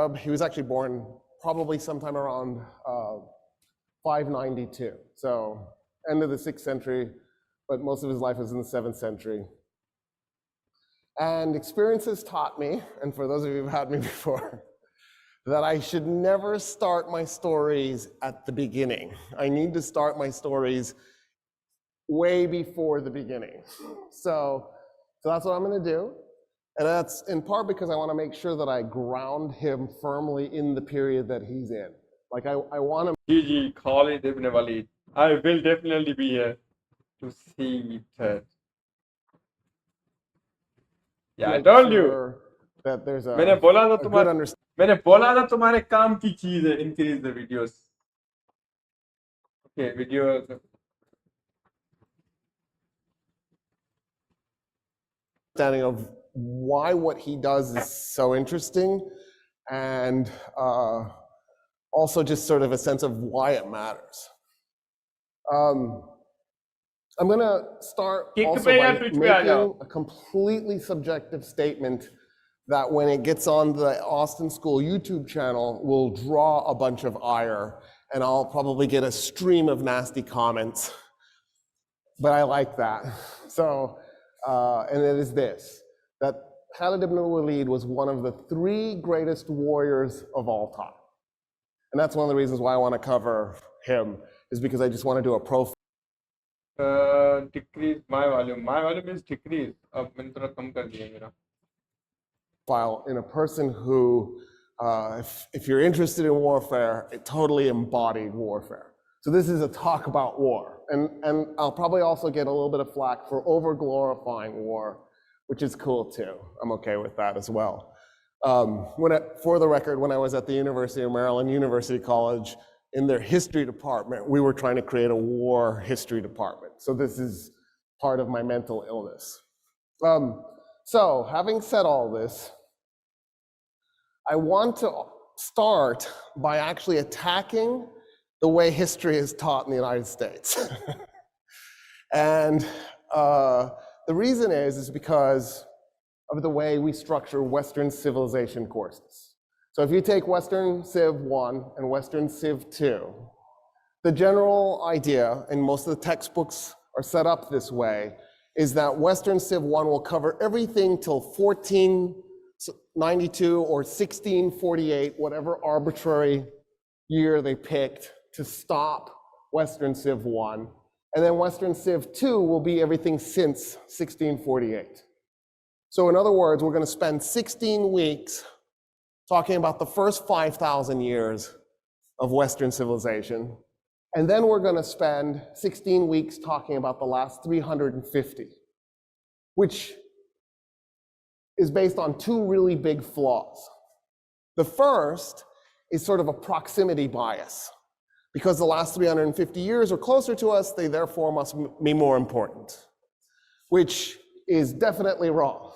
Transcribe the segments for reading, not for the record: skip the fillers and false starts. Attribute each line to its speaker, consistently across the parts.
Speaker 1: Arab. He was actually born probably sometime around 592. So end of the 6th century, but most of his life was in the 7th century. And experiences taught me, and for those of you who've had me before, that I should never start my stories at the beginning. I need to start my stories way before the beginning. So that's what I'm going to do. And that's in part because I want to make sure that I ground him firmly in the period that he's in. Like I want to.
Speaker 2: GG, Khalid ibn Walid. I will definitely be here to see it. Yeah, I told you.
Speaker 1: That there's a
Speaker 2: मैंने बोला था
Speaker 1: good understanding.
Speaker 2: मैंने बोला था तुम्हारे काम की चीज है. Increase the videos. Okay, videos.
Speaker 1: Understanding of why what he does is so interesting, and also just sort of a sense of why it matters. I'm going to start also by making a completely subjective statement that when it gets on the Austin School YouTube channel, will draw a bunch of ire, and I'll probably get a stream of nasty comments. But I like that. So, and it is this, that Khalid ibn Walid was one of the 3 greatest warriors of all time. And that's one of the reasons why I want to cover him, is because I just want to do a profile.
Speaker 2: Decrease my volume. My volume is decreased. अब मैंने थोड़ा कम कर दिया मेरा.
Speaker 1: File in a person who, if you're interested in warfare, it totally embodied warfare. So this is a talk about war. And I'll probably also get a little bit of flack for over-glorifying war, which is cool too. I'm okay with that as well. For the record, when I was at the University of Maryland University College, in their history department, we were trying to create a war history department. So this is part of my mental illness. So having said all this, I want to start by actually attacking the way history is taught in the United States. And the reason is because of the way we structure Western civilization courses. So if you take Western Civ 1 and Western Civ 2, the general idea, and most of the textbooks are set up this way, is that Western Civ 1 will cover everything till 1492 or 1648, whatever arbitrary year they picked to stop Western Civ 1. And then Western Civ 2 will be everything since 1648. So in other words, we're going to spend 16 weeks talking about the first 5,000 years of Western civilization. And then we're going to spend 16 weeks talking about the last 350, which is based on 2 really big flaws. The first is sort of a proximity bias. Because the last 350 years are closer to us, they therefore must be more important, which is definitely wrong.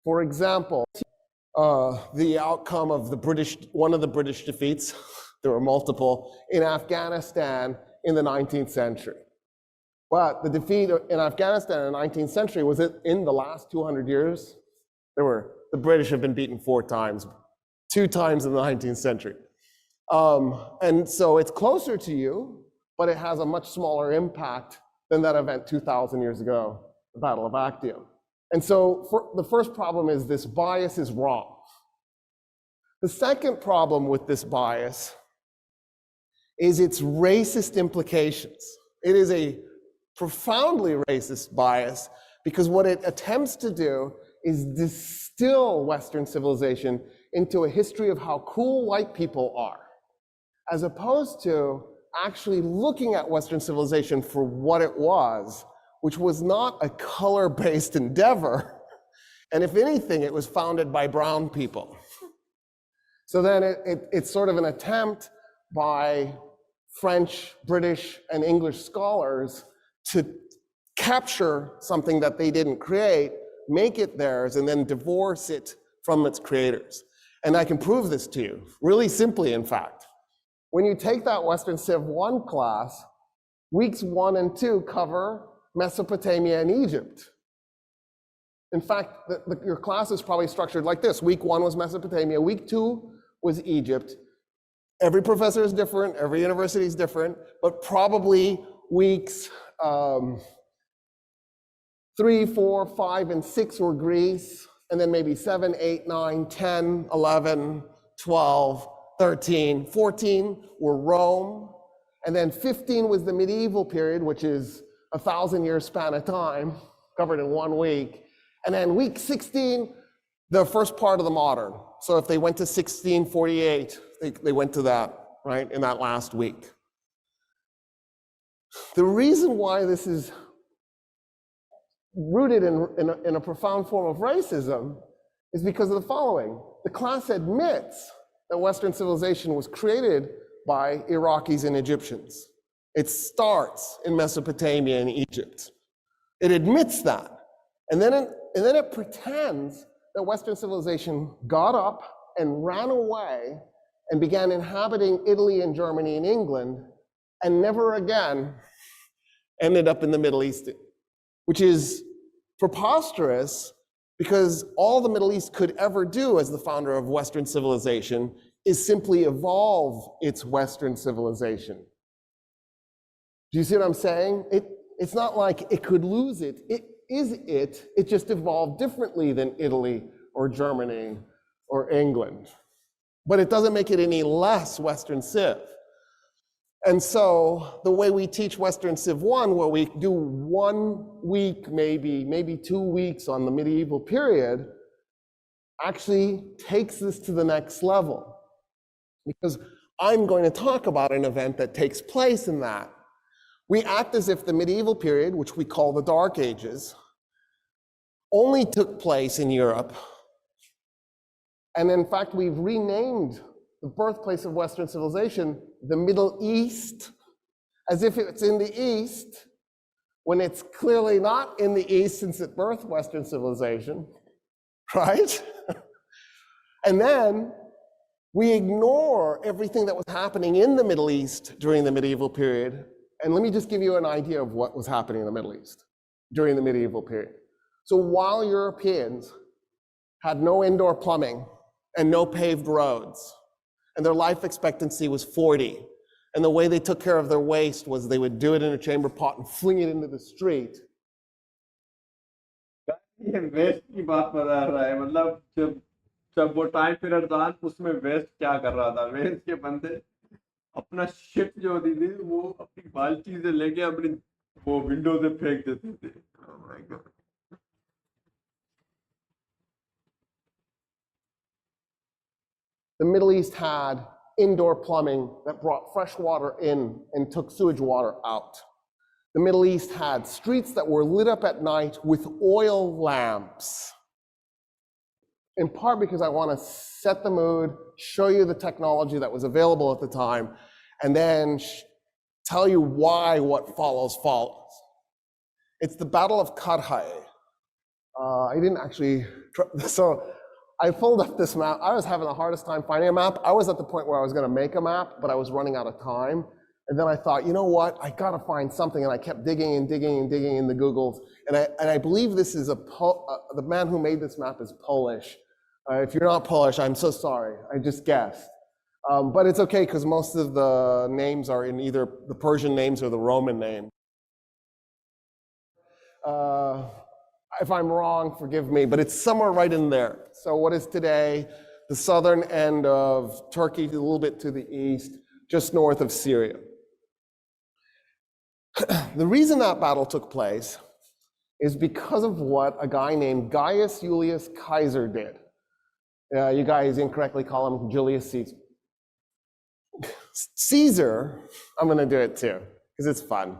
Speaker 1: For example, the outcome of one of the British defeats, there were multiple, in Afghanistan in the 19th century. But the defeat in Afghanistan in the 19th century, was it in the last 200 years? The British have been beaten 4 times, 2 times in the 19th century. And so it's closer to you, but it has a much smaller impact than that event 2,000 years ago, the Battle of Actium. And so the first problem is this bias is wrong. The second problem with this bias is its racist implications. It is a profoundly racist bias because what it attempts to do is distill Western civilization into a history of how cool white people are, as opposed to actually looking at Western civilization for what it was, which was not a color-based endeavor. And if anything, it was founded by brown people. So then it's sort of an attempt by French, British, and English scholars to capture something that they didn't create, make it theirs, and then divorce it from its creators. And I can prove this to you, really simply, in fact. When you take that Western Civ 1 class, weeks 1 and 2 cover Mesopotamia and Egypt. In fact, your class is probably structured like this. Week 1 was Mesopotamia. Week 2 was Egypt. Every professor is different. Every university is different. But probably weeks 3, 4, 5, and 6 were Greece. And then maybe 7, 8, 9, 10, 11, 12, 13, 14 were Rome. And then 15 was the medieval period, which is 1,000-year span of time, covered in 1 week. And then week 16, the first part of the modern. So if they went to 1648, they went to that, right, in that last week. The reason why this is rooted in a profound form of racism is because of the following. The class admits that Western civilization was created by Iraqis and Egyptians. It starts in Mesopotamia and Egypt. It admits that. And then it pretends that Western civilization got up and ran away and began inhabiting Italy and Germany and England and never again ended up in the Middle East, which is preposterous because all the Middle East could ever do as the founder of Western civilization is simply evolve its Western civilization. Do you see what I'm saying? It's not like it could lose it. It just evolved differently than Italy or Germany or England. But it doesn't make it any less Western Civ. And so the way we teach Western Civ 1, where we do 1 week, maybe 2 weeks on the medieval period, actually takes this to the next level. Because I'm going to talk about an event that takes place in that. We act as if the medieval period, which we call the Dark Ages, only took place in Europe. And in fact, we've renamed the birthplace of Western civilization the Middle East, as if it's in the East, when it's clearly not in the East since it birthed Western civilization, right? And then we ignore everything that was happening in the Middle East during the medieval period. And let me just give you an idea of what was happening in the Middle East during the medieval period. So while Europeans had no indoor plumbing and no paved roads, and their life expectancy was 40, and the way they took care of their waste was they would do it in a chamber pot and fling it into the street.
Speaker 2: ये waste की बात बता रहा है मतलब जब वो time period था उसमें वेस्ट क्या कर रहा था वेस्ट के बंदे अपना शिट जो होती थी वो अपनी बाल्टी से लेके अपनी वो विंडो से फेंक देते थे. Oh my God.
Speaker 1: The Middle East had indoor plumbing that brought fresh water in and took sewage water out. The Middle East had streets that were lit up at night with oil lamps. In part because I want to set the mood, show you the technology that was available at the time, and then tell you why what follows. It's the Battle of Karhay. I didn't actually, so I pulled up this map. I was having the hardest time finding a map. I was at the point where I was going to make a map, but I was running out of time. And then I thought, you know what? I got to find something. And I kept digging and digging and digging in the Googles. And I believe this is the man who made this map is Polish. If you're not Polish, I'm so sorry. I just guessed. But it's okay because most of the names are in either the Persian names or the Roman name. If I'm wrong, forgive me, but it's somewhere right in there. So what is today the southern end of Turkey, a little bit to the east, just north of Syria. The reason that battle took place is because of what a guy named Gaius Julius Caesar did. You guys incorrectly call him Julius Caesar. Caesar, I'm going to do it too, because it's fun.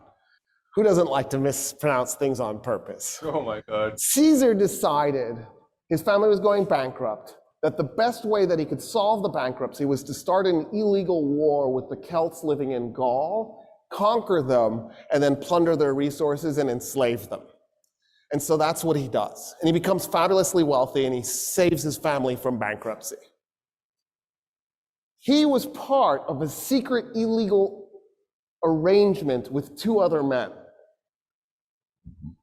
Speaker 1: Who doesn't like to mispronounce things on purpose?
Speaker 2: Oh my God.
Speaker 1: Caesar decided his family was going bankrupt, that the best way that he could solve the bankruptcy was to start an illegal war with the Celts living in Gaul, conquer them, and then plunder their resources and enslave them. And so that's what he does. And he becomes fabulously wealthy and he saves his family from bankruptcy. He was part of a secret illegal arrangement with 2 other men.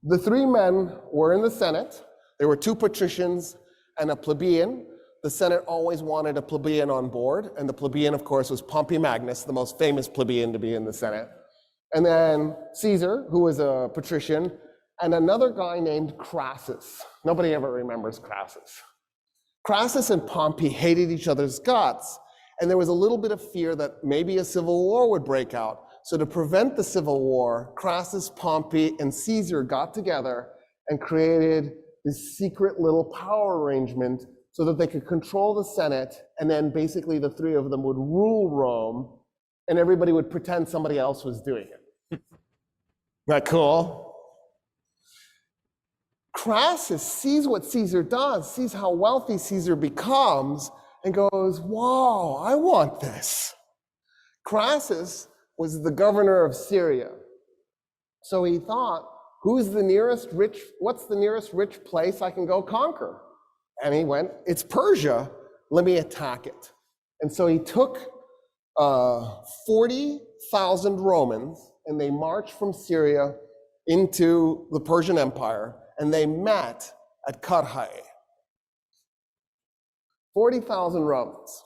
Speaker 1: The 3 men were in the Senate. There were two patricians and a plebeian. The Senate always wanted a plebeian on board, and the plebeian, of course, was Pompey Magnus, the most famous plebeian to be in the Senate. And then Caesar, who was a patrician, and another guy named Crassus. Nobody ever remembers Crassus. Crassus and Pompey hated each other's guts, and there was a little bit of fear that maybe a civil war would break out. So to prevent the civil war, Crassus, Pompey, and Caesar got together and created this secret little power arrangement so that they could control the Senate, and then basically the three of them would rule Rome, and everybody would pretend somebody else was doing it. Isn't that cool? Crassus sees what Caesar does, sees how wealthy Caesar becomes, and goes, whoa, I want this. Crassus was the governor of Syria. So he thought, what's the nearest rich place I can go conquer? And he went, it's Persia, let me attack it. And so he took 40,000 Romans, and they marched from Syria into the Persian Empire, and they met at Carthage. 40,000 Romans.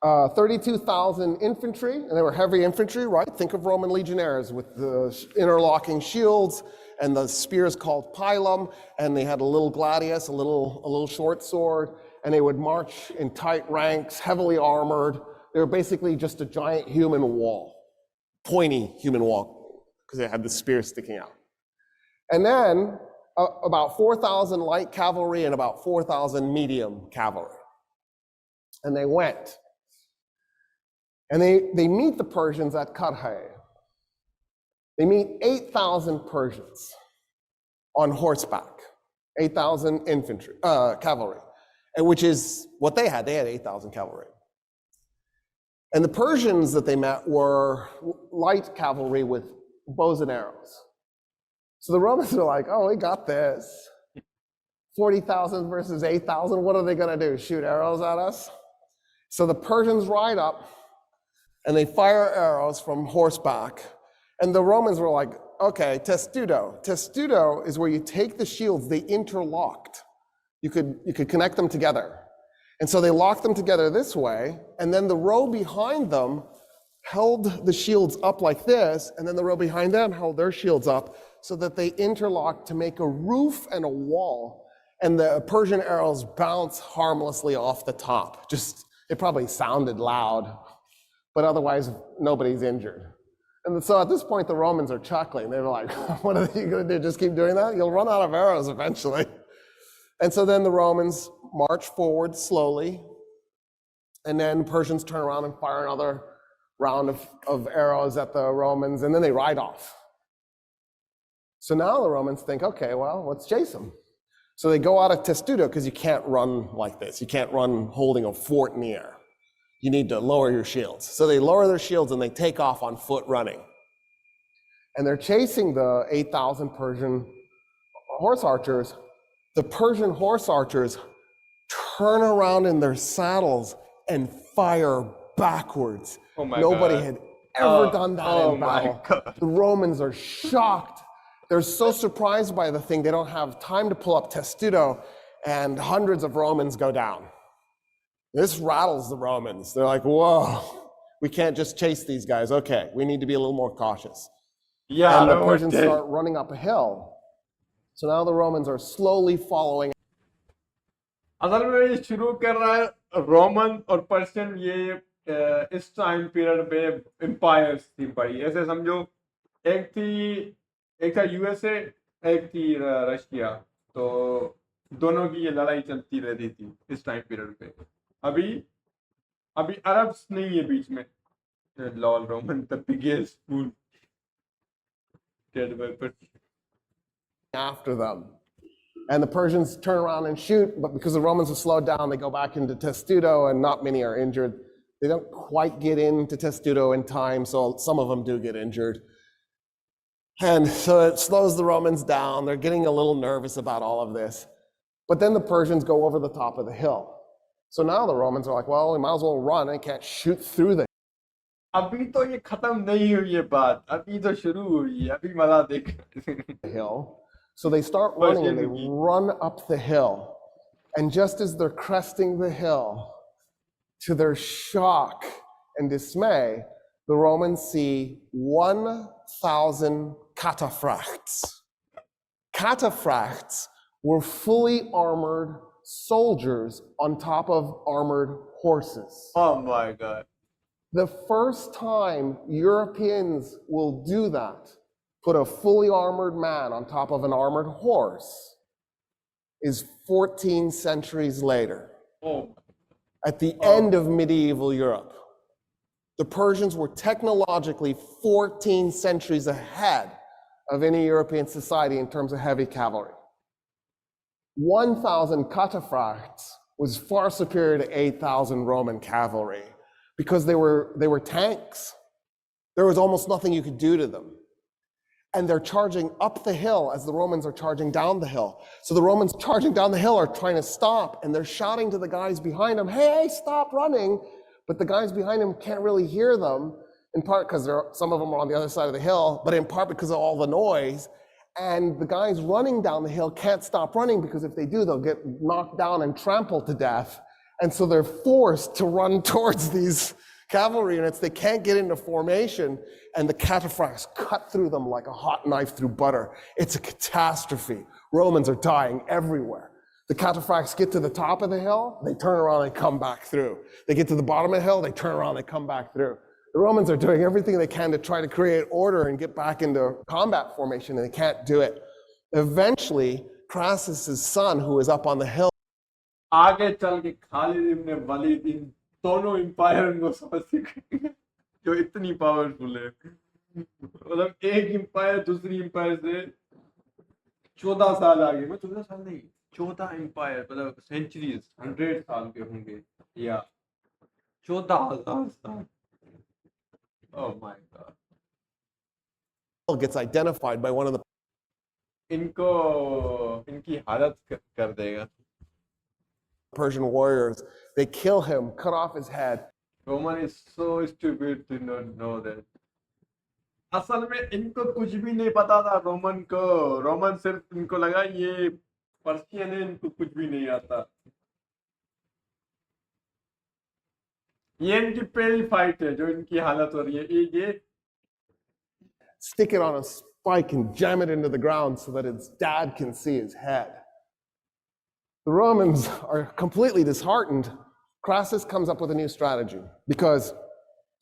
Speaker 1: 32,000 infantry, and they were heavy infantry, right? Think of Roman legionnaires with the interlocking shields and the spears called pilum, and they had a little gladius, a little short sword, and they would march in tight ranks, heavily armored. They were basically just a giant human wall, pointy human wall, because they had the spear sticking out. And then about 4,000 light cavalry and about 4,000 medium cavalry. And they went. And they meet the Persians at Carthage. They meet 8,000 Persians on horseback, 8,000 infantry, cavalry, and which is what they had. They had 8,000 cavalry. And the Persians that they met were light cavalry with bows and arrows. So the Romans are like, oh, we got this. 40,000 versus 8,000, what are they gonna do? Shoot arrows at us? So the Persians ride up and they fire arrows from horseback. And the Romans were like, okay, testudo. Testudo is where you take the shields, they interlocked. You could connect them together. And so they locked them together this way, and then the row behind them held the shields up like this, and then the row behind them held their shields up so that they interlocked to make a roof and a wall. And the Persian arrows bounce harmlessly off the top. It probably sounded loud, but otherwise nobody's injured. And so at this point, the Romans are chuckling. They were like, what are you gonna do? Just keep doing that? You'll run out of arrows eventually. And so then the Romans march forward slowly, and then the Persians turn around and fire another round of arrows at the Romans, and then they ride off. So now the Romans think, okay, well, let's chase them. So they go out of testudo, because you can't run like this. You can't run holding a fort in the air. You need to lower your shields. So they lower their shields and they take off on foot running. And they're chasing the 8,000 Persian horse archers. The Persian horse archers turn around in their saddles and fire backwards.
Speaker 2: Oh my
Speaker 1: Nobody
Speaker 2: God.
Speaker 1: had ever done that
Speaker 2: oh
Speaker 1: in
Speaker 2: my
Speaker 1: battle.
Speaker 2: God.
Speaker 1: The Romans are shocked. They're so surprised by the thing, they don't have time to pull up testudo, and hundreds of Romans go down. This rattles the Romans. They're like, whoa, we can't just chase these guys. Okay, we need to be a little more cautious.
Speaker 2: Yeah,
Speaker 1: And the Persians start running up a hill. So now the Romans are slowly following.
Speaker 2: असल में ये शुरू कर रहा है Roman और Persian, ये इस टाइम पीरियड पे एम्पायर्स थी बड़ी, ऐसे समझो एक था यूएसए, एक थी रशिया, तो दोनों की ये लड़ाई चलती रहती थी इस टाइम पीरियड पे. अभी अरब्स नहीं है बीच में. Lol Roman the biggest fool dead by
Speaker 1: after them. And the Persians turn around and shoot, but because the Romans are slowed down, they go back into testudo, and not many are injured. They don't quite get into testudo in time, so some of them do get injured. And so it slows the Romans down. They're getting a little nervous about all of this. But then the Persians go over the top of the hill. So now the Romans are like, well, we might as well run. They can't shoot through the
Speaker 2: अभी तो ये खत्म नहीं हुई ये बात, अभी तो शुरू हुई है, अभी मजा देख.
Speaker 1: hill. So they start running and they run up the hill. And just as they're cresting the hill, to their shock and dismay, the Romans see 1,000 cataphracts. Cataphracts were fully armored soldiers on top of armored horses.
Speaker 2: Oh my God.
Speaker 1: The first time Europeans will do that, put a fully armored man on top of an armored horse, is 14 centuries later,
Speaker 2: Oh.
Speaker 1: at the end of medieval Europe. The Persians were technologically 14 centuries ahead of any European society in terms of heavy cavalry. 1,000 cataphracts was far superior to 8,000 Roman cavalry because they were tanks. There was almost nothing you could do to them. And they're charging up the hill as the Romans are charging down the hill. So the Romans charging down the hill are trying to stop, and they're shouting to the guys behind them, hey, stop running. But the guys behind them can't really hear them, in part because some of them are on the other side of the hill, but in part because of all the noise. And the guys running down the hill can't stop running because if they do, they'll get knocked down and trampled to death. And so they're forced to run towards these cavalry units. They can't get into formation, and the cataphracts cut through them like a hot knife through butter. It's a catastrophe. Romans are dying everywhere. The cataphracts get to the top of the hill, they turn around and come back through. They get to the bottom of the hill, they turn around and come back through. The Romans are doing everything they can to try to create order and get back into combat formation, and they can't do it. Eventually, Crassus's son, who is up on the hill,
Speaker 2: आगे चल के खालिद इब्न वलीद इन दोनों empire को समझ जो इतनी powerful है, मतलब एक एम्पायर दूसरी एम्पायर से 14 साल आगे, मैं 14 साल नहीं, 14 एम्पायर, मतलब सेंचुरीज, 100 साल के होंगे या 14,000 साल. Oh my God.
Speaker 1: gets identified by one of the
Speaker 2: इनकी हालत कर देगा.
Speaker 1: Persian warriors. They kill him, cut off his head.
Speaker 2: Roman is so stupid to not know that. असल में इनको कुछ भी नहीं पता था रोमन को. रोमन सिर्फ इनको लगा ये पर्शियन है, इनको कुछ भी नहीं आता. ये इनकी पहली फाइट है जो इनकी हालत हो रही है. ये
Speaker 1: stick it on a spike and jam it into the ground so that its dad can see his head. The Romans are completely disheartened. Crassus comes up with a new strategy because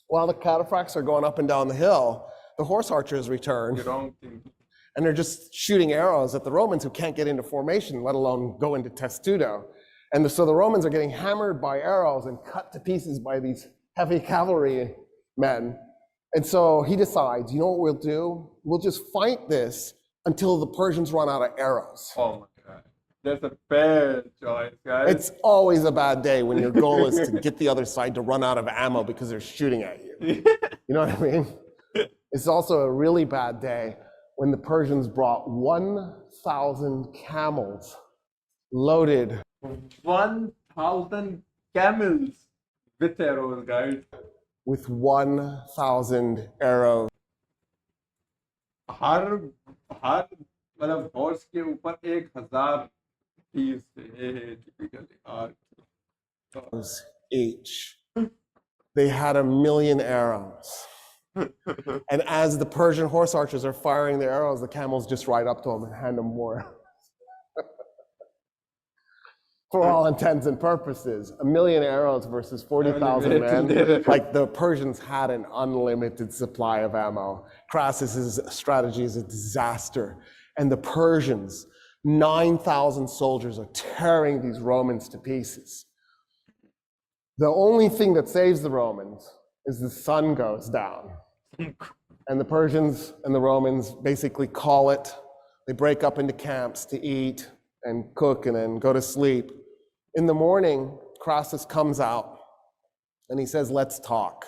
Speaker 1: while the cataphracts are going up and down the hill, the horse archers return and they're just shooting arrows at the Romans who can't get into formation, let alone go into testudo. And so the Romans are getting hammered by arrows and cut to pieces by these heavy cavalry men. And so he decides, you know what we'll do? We'll just fight this until the Persians run out of arrows.
Speaker 2: Oh my God. That's a bad choice, guys.
Speaker 1: It's always a bad day when your goal is to get the other side to run out of ammo because they're shooting at you. You know what I mean? It's also a really bad day when the Persians brought 1,000 camels loaded.
Speaker 2: 1,000 camels with arrows, guys.
Speaker 1: With 1,000 arrows.
Speaker 2: हर मतलब horse के ऊपर 1,000 piece है typically
Speaker 1: each. They had 1,000,000 arrows. And as the Persian horse archers are firing their arrows, the camels just ride up to them and hand them more. For all intents and purposes, 1,000,000 arrows versus 40,000 men. Like the Persians had an unlimited supply of ammo. Crassus's strategy is a disaster. And the Persians, 9,000 soldiers are tearing these Romans to pieces. The only thing that saves the Romans is the sun goes down. And the Persians and the Romans basically call it. They break up into camps to eat and cook and then go to sleep. In the morning, Crassus comes out and he says, let's talk.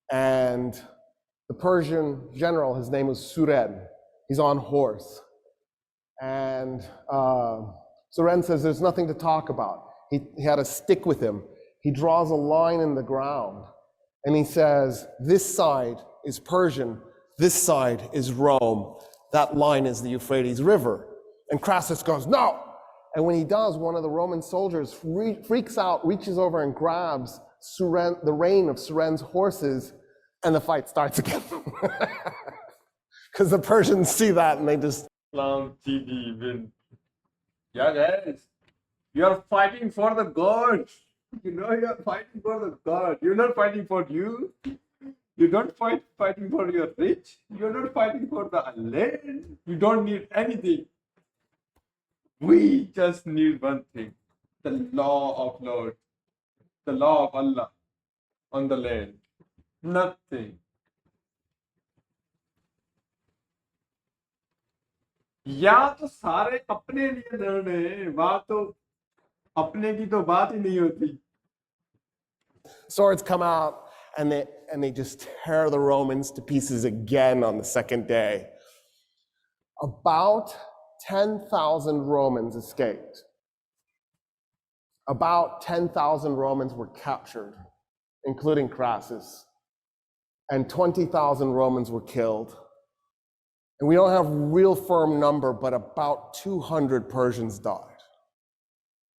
Speaker 1: And the Persian general, his name was Suren. He's on horse. And Suren says, there's nothing to talk about. He had a stick with him. He draws a line in the ground and he says, this side is Persian, this side is Rome. that line is the Euphrates River. And Crassus goes, no. And when he does, one of the Roman soldiers freaks out, reaches over and grabs the rein of Suren's horses, and the fight starts again. Because the Persians see that and they just...
Speaker 2: Islam TV win. Yeah, guys. You are fighting for the God. You know you are fighting for the God. You're not fighting for you. You're not fighting for your rich. You're not fighting for the land. You don't need anything. We just need one thing. The law of Lord. The law of Allah on the land. Nothing. या तो सारे अपने लिए लड़ रहे हैं, वहां तो अपने की तो बात ही नहीं होती.
Speaker 1: Swords come out and they just tear the Romans to pieces again on the second day. About 10,000 Romans escaped. About 10,000 Romans were captured, including Crassus, and 20,000 Romans were killed. And we don't have a real firm number, but about 200 Persians died.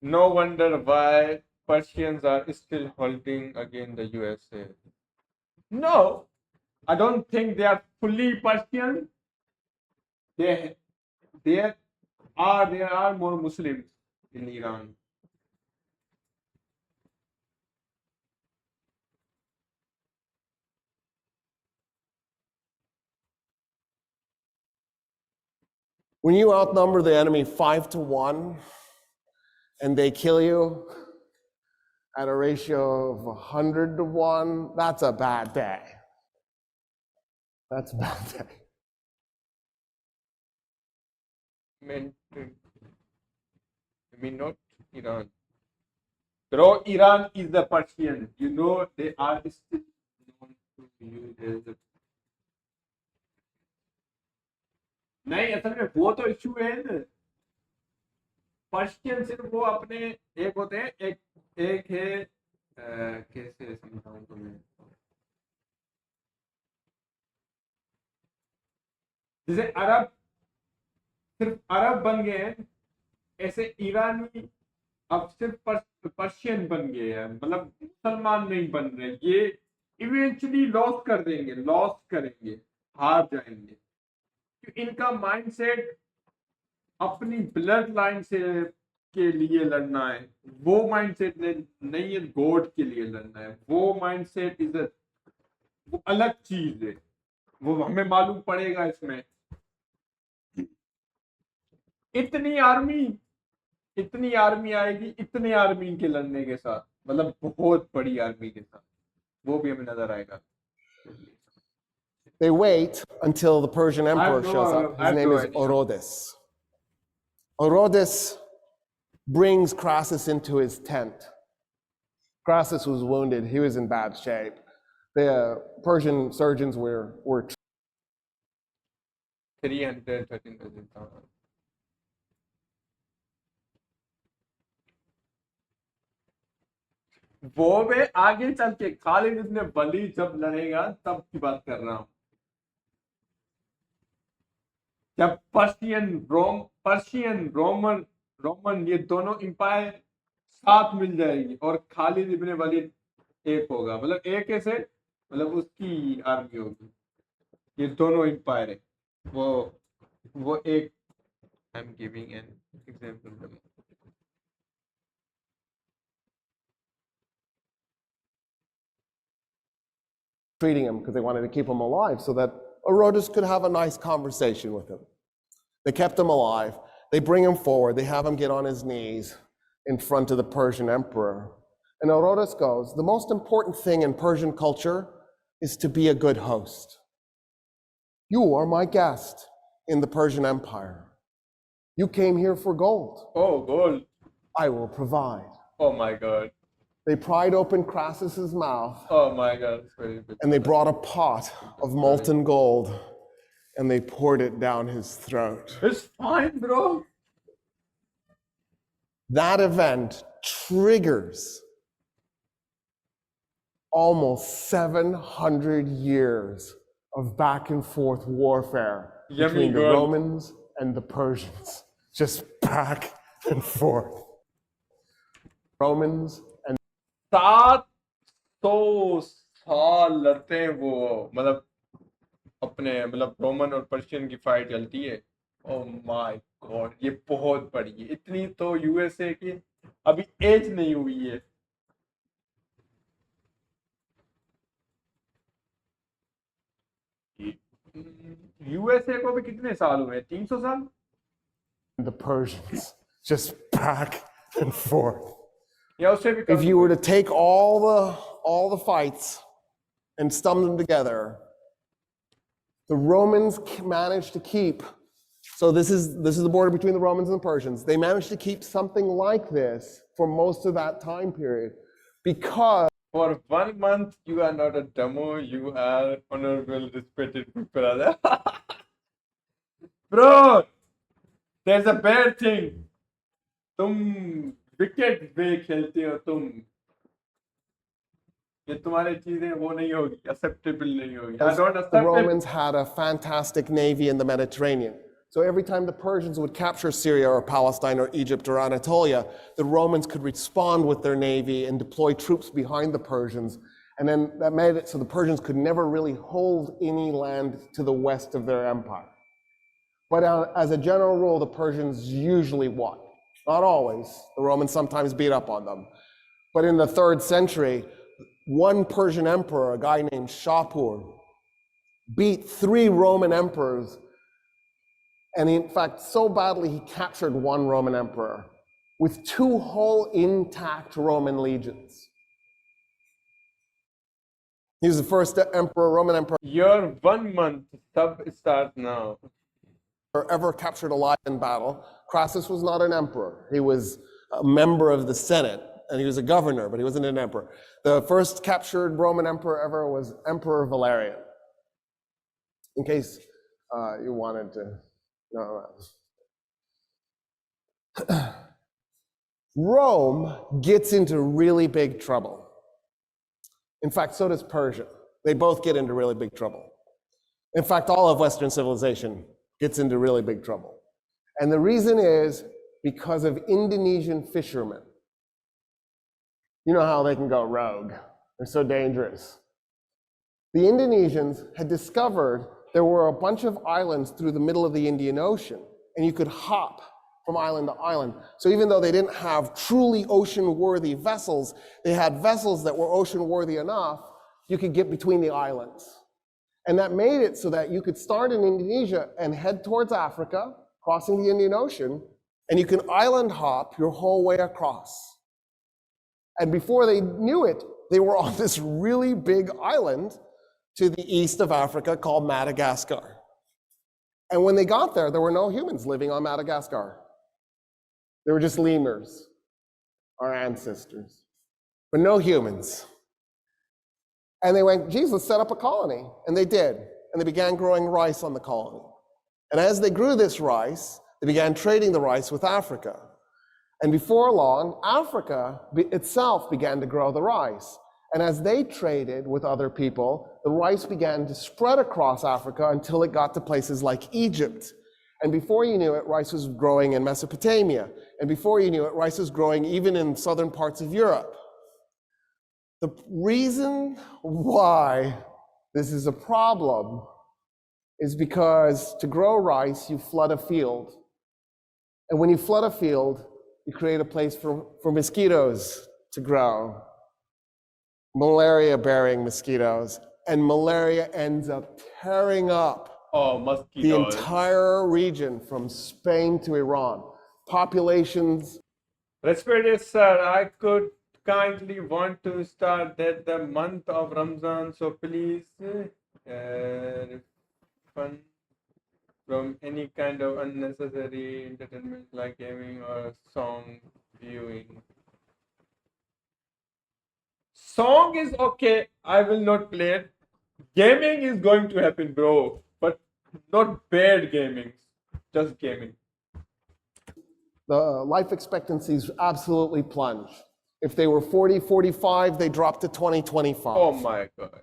Speaker 2: No wonder why Persians are still holding against the USA. No, I don't think they are fully Persian. There are more Muslims in Iran.
Speaker 1: When you outnumber the enemy 5-1 and they kill you at a ratio of 100-1, that's a bad day. That's a bad day.
Speaker 2: I mean not Iran. Bro, Iran is the Persian. You know they are still known to use as a... नहीं, असल में वो तो issue है ना. Persian सिर्फ वो अपने एक होते हैं, एक है, कैसे समझाऊं तुम्हें, जैसे अरब सिर्फ अरब बन गए हैं, ऐसे ईरानी अब सिर्फ पर्शियन बन गए हैं, मतलब मुसलमान नहीं बन रहे. ये इवेंचुअली लॉस करेंगे, हार जाएंगे. इनका माइंडसेट अपनी ब्लड लाइन से के लिए लड़ना है. वो माइंडसेट नहीं है गॉड के लिए लड़ना है. वो माइंडसेट वो अलग चीज है. वो हमें मालूम पड़ेगा इसमें. इतनी आर्मी आएगी, इतने आर्मी के लड़ने के साथ, मतलब बहुत बड़ी आर्मी के साथ, वो भी हमें नजर आएगा.
Speaker 1: They wait until the Persian emperor shows up. His name is Orodes. Orodes brings Crassus into his tent. Crassus was wounded. He was in bad shape. The Persian surgeons were
Speaker 2: 313,000. वो मैं आगे चल के खालिद इब्न वलीद जब लड़ेगा तब की बात कर रहा हूं. जब पर्शियन रोमन ये दोनों इंपायर साथ मिल जाएगी और खालिद इब्न वलीद एक होगा, मतलब एक ऐसे, मतलब उसकी आर्मी होगी. ये दोनों इंपायर है. वो एक, I am giving an example.
Speaker 1: treating him because they wanted to keep him alive so that Orodes could have a nice conversation with him. They kept him alive. They bring him forward. They have him get on his knees in front of the Persian emperor. And Orodes goes, the most important thing in Persian culture is to be a good host. You are my guest in the Persian Empire. You came here for gold.
Speaker 2: Oh, gold.
Speaker 1: I will provide.
Speaker 2: Oh my God.
Speaker 1: They pried open Crassus's mouth.
Speaker 2: Oh my God, it's very good.
Speaker 1: And they brought a pot of molten gold and they poured it down his throat.
Speaker 2: It's fine, bro.
Speaker 1: That event triggers almost 700 years of back and forth warfare
Speaker 2: Yummy
Speaker 1: between the
Speaker 2: girl.
Speaker 1: Romans and the Persians, just back and forth. Romans and
Speaker 2: 700 साल लड़ते हैं वो, मतलब अपने मतलब Roman और Persian की fight चलती है। ओह माय गॉड, ये बहुत बड़ी है। इतनी तो यूएसए की अभी एज नहीं हुई है। यूएसए को भी कितने साल हुए? 300 साल।
Speaker 1: the Persians, just back and forth.
Speaker 2: या उससे भी
Speaker 1: If
Speaker 2: कम
Speaker 1: you
Speaker 2: हुए।
Speaker 1: were to take all the fights and sum them together, the Romans managed to keep, so this is the border between the Romans and the Persians. They managed to keep something like this for most of that time period because
Speaker 2: For 1 month, you are not a demo, you are honorable, respected brother. Bro, there's a bad thing. तुम wicket वे खेलते हो तुम, ये तुम्हारी चीजें वो नहीं होगी, acceptable नहीं होगी। I don't
Speaker 1: the
Speaker 2: accept it.
Speaker 1: Romans had a fantastic navy in the Mediterranean. So every time the Persians would capture Syria or Palestine or Egypt or Anatolia, the Romans could respond with their navy and deploy troops behind the Persians. And then that made it so the Persians could never really hold any land to the west of their empire. But as a general rule, the Persians usually won. Not always. The Romans sometimes beat up on them. But in the 3rd century, one Persian emperor, a guy named Shapur, beat 3 Roman emperors. And in fact, so badly, he captured 1 Roman emperor with 2 whole intact Roman legions. He was the first emperor, Roman emperor,
Speaker 2: Your 1 month sub starts now.
Speaker 1: ever captured alive in battle. Crassus was not an emperor. He was a member of the Senate, and he was a governor, but he wasn't an emperor. The first captured Roman emperor ever was Emperor Valerian. In case you wanted to know that. Rome gets into really big trouble. In fact, so does Persia. They both get into really big trouble. In fact, all of Western civilization gets into really big trouble. And the reason is because of Indonesian fishermen. You know how they can go rogue. They're so dangerous. The Indonesians had discovered there were a bunch of islands through the middle of the Indian Ocean, and you could hop from island to island. So even though they didn't have truly ocean-worthy vessels, they had vessels that were ocean-worthy enough, you could get between the islands. And that made it so that you could start in Indonesia and head towards Africa, crossing the Indian Ocean, and you can island hop your whole way across. And before they knew it, they were on this really big island to the east of Africa called Madagascar. And when they got there, there were no humans living on Madagascar. They were just lemurs, our ancestors, but no humans. And they went, geez, let's set up a colony. And they did. And they began growing rice on the colony. And as they grew this rice, they began trading the rice with Africa. And before long, Africa itself began to grow the rice. And as they traded with other people, the rice began to spread across Africa until it got to places like Egypt. And before you knew it, rice was growing in Mesopotamia. And before you knew it, rice was growing even in southern parts of Europe. The reason why this is a problem is because to grow rice, you flood a field. And when you flood a field, you create a place for mosquitoes to grow. Malaria-bearing mosquitoes. And malaria ends up tearing up the entire region from Spain to Iran. Populations.
Speaker 2: Respected sir, I could kindly want to start that the month of Ramzan, so please refrain from any kind of unnecessary entertainment like gaming or song viewing. Song is okay, I will not play it. Gaming is going to happen, bro, but not bad gaming, just gaming.
Speaker 1: The life expectancies absolutely plunge. If they were 40, 45, they dropped to 20, 25.
Speaker 2: Oh my God.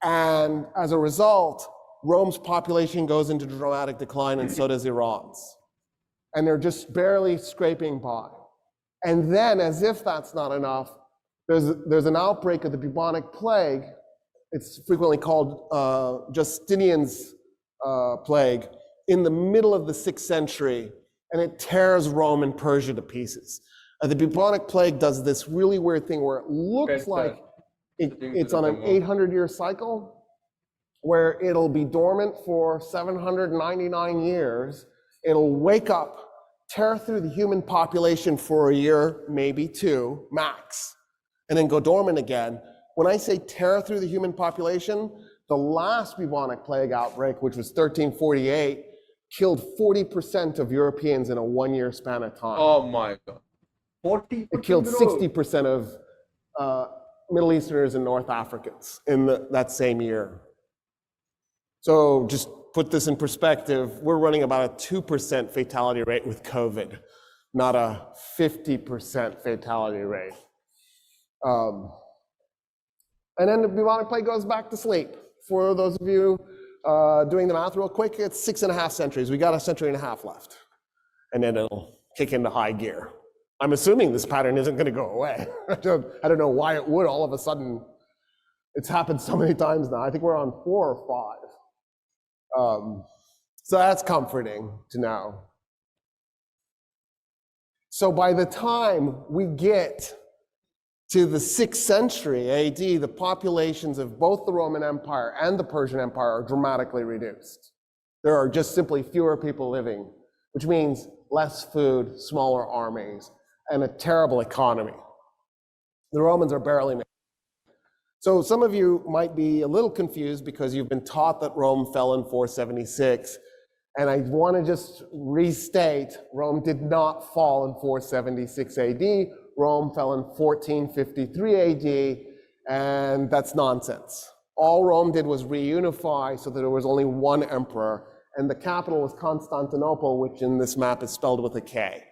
Speaker 1: And as a result, Rome's population goes into dramatic decline, and so does Iran's. And they're just barely scraping by. And then, as if that's not enough, there's an outbreak of the bubonic plague. It's frequently called Justinian's plague in the middle of the 6th century, and it tears Rome and Persia to pieces. The bubonic plague does this really weird thing where it looks like it's on an 800-year cycle, where it'll be dormant for 799 years. It'll wake up, tear through the human population for a year, maybe 2, max, and then go dormant again. When I say tear through the human population, the last bubonic plague outbreak, which was 1348, killed 40% of Europeans in a 1-year span of time.
Speaker 2: Oh my God. 40%?
Speaker 1: It killed 60% of Middle Easterners and North Africans in that same year. So just put this in perspective, we're running about a 2% fatality rate with COVID, not a 50% fatality rate. And then the bubonic plague goes back to sleep. For those of you doing the math real quick, it's 6.5 centuries. We got a century and a half left. And then it'll kick into high gear. I'm assuming this pattern isn't going to go away. I don't know why it would all of a sudden. It's happened so many times now. I think we're on 4 or 5. So that's comforting to know. So by the time we get to the 6th century AD, the populations of both the Roman Empire and the Persian Empire are dramatically reduced. There are just simply fewer people living, which means less food, smaller armies, and a terrible economy. The Romans are barely making it. So some of you might be a little confused because you've been taught that Rome fell in 476. And I want to just restate, Rome did not fall in 476 AD. Rome fell in 1453 AD, and that's nonsense. All Rome did was reunify so that there was only one emperor, and the capital was Constantinople, which in this map is spelled with a K.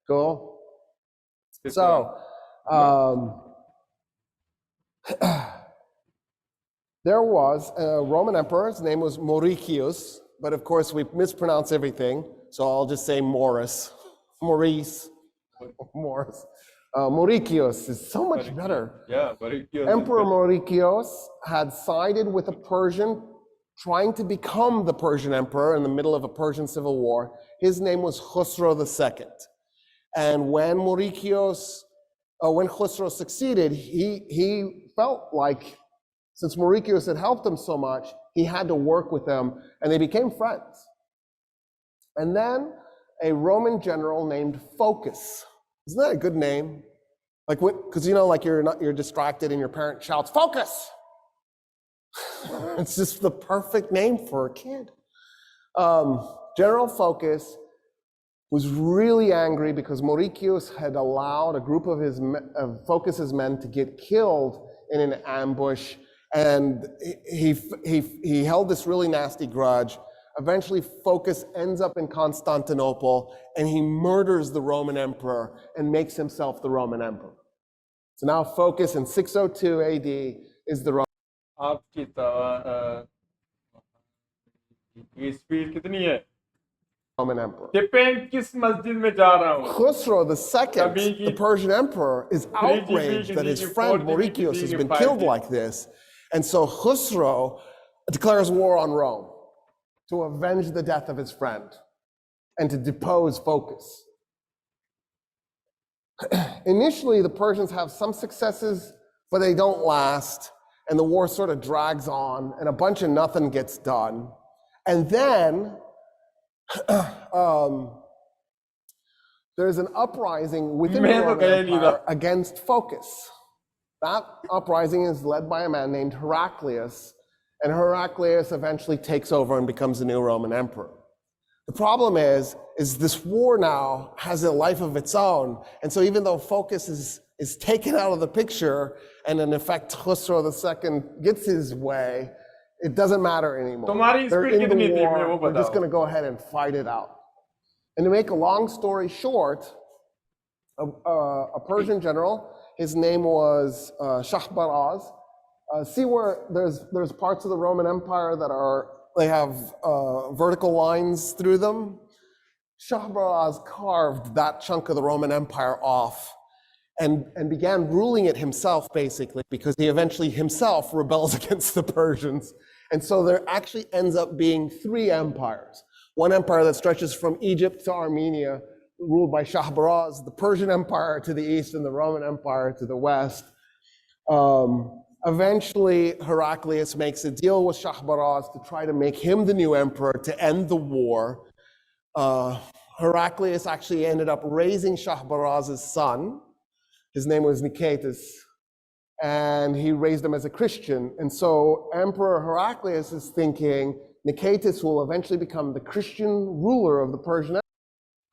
Speaker 1: Cool? So, there was a Roman emperor, his name was Mauricius, but of course we mispronounce everything, so I'll just say Maurice. Maurice. Mauricius is so much better.
Speaker 2: Yeah, Mauricius.
Speaker 1: Emperor Mauricius had sided with a Persian trying to become the Persian emperor in the middle of a Persian civil war. His name was Khusro II. And when Khusro succeeded, he felt like, since Mauricius had helped him so much, he had to work with them, and they became friends. And then a Roman general named Phocas. Isn't that a good name? Like, because you know, like you're distracted and your parent shouts, "Focus!" It's just the perfect name for a kid. General Phocas was really angry because Mauricius had allowed a group of Phocas's men to get killed in an ambush, and he held this really nasty grudge. Eventually, Phocas ends up in Constantinople, and he murders the Roman emperor and makes himself the Roman emperor. So now Phocas in 602 AD is the Roman.
Speaker 2: आपकी ये speed कितनी है?
Speaker 1: Roman emperor.
Speaker 2: Depend किस मस्जिद में जा रहा हूँ.
Speaker 1: Khusro II, the Persian emperor, is outraged that his friend Mauricius has been killed like this. And so Khusro declares war on Rome to avenge the death of his friend and to depose Phocas. Initially, the Persians have some successes, but they don't last. And the war sort of drags on, and a bunch of nothing gets done. And then there's an uprising within the Roman Empire against Phocas. That uprising is led by a man named Heraclius, and Heraclius eventually takes over and becomes the new Roman emperor. The problem is this war now has a life of its own, and so even though Phocas is taken out of the picture, and in effect Khusro II gets his way, it doesn't matter anymore. They're in the war, we're just going to go ahead and fight it out. And to make a long story short, a Persian general, his name was Shahbaraz, See where there's parts of the Roman Empire that they have vertical lines through them? Shahbaraz carved that chunk of the Roman Empire off and began ruling it himself, basically, because he eventually himself rebels against the Persians. And so there actually ends up being 3 empires. One empire that stretches from Egypt to Armenia, ruled by Shahbaraz, the Persian Empire to the east and the Roman Empire to the west. Eventually, Heraclius makes a deal with Shahbaraz to try to make him the new emperor to end the war. Heraclius actually ended up raising Shahbaraz's son. His name was Nicetas, and he raised him as a Christian. And so Emperor Heraclius is thinking Nicetas will eventually become the Christian ruler of the Persian Empire.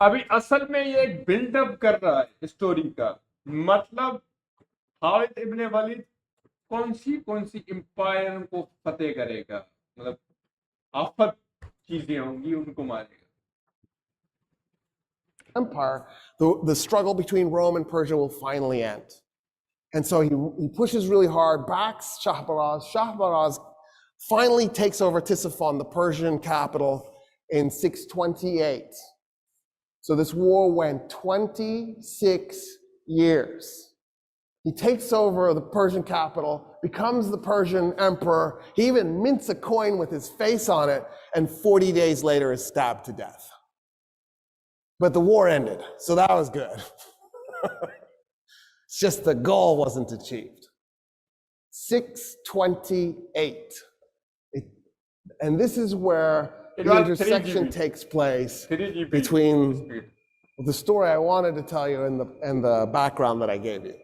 Speaker 2: अभी असल में ये एक buildup कर रहा है story का, मतलब खालिद इब्ने वलीद कौन सी एम्पायर को फतेह करेगा, मतलब आफत चीजें होंगी, उनको मारेगा.
Speaker 1: Empire, the struggle between Rome and Persia will finally end. And so he pushes really hard, backs Shahbaraz. Shahbaraz finally takes over Ctesiphon, the Persian capital, in 628. So this war went 26 years. He takes over the Persian capital, becomes the Persian emperor. He even mints a coin with his face on it, and 40 days later is stabbed to death. But the war ended, so that was good. It's just the goal wasn't achieved. 628. And this is where the intersection takes place between the story I wanted to tell you and the background that I gave you.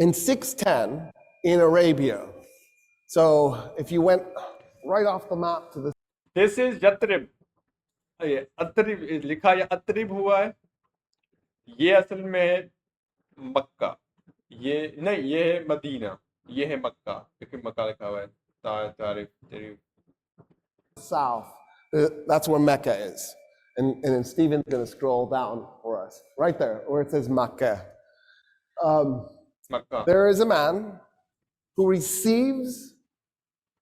Speaker 1: In 610, in Arabia, so if you went right off the map to the...
Speaker 2: This is Yatrib. ये अतरिब लिखा है, अतरिब हुआ है. ये असल में है मक्का, ये नहीं, ये है मदीना, ये है मक्का, क्योंकि मक्का लिखा हुआ है.
Speaker 1: South, that's where Mecca is. And then Stephen's going to scroll down for us, right there, where it says Makkah. There is a man who receives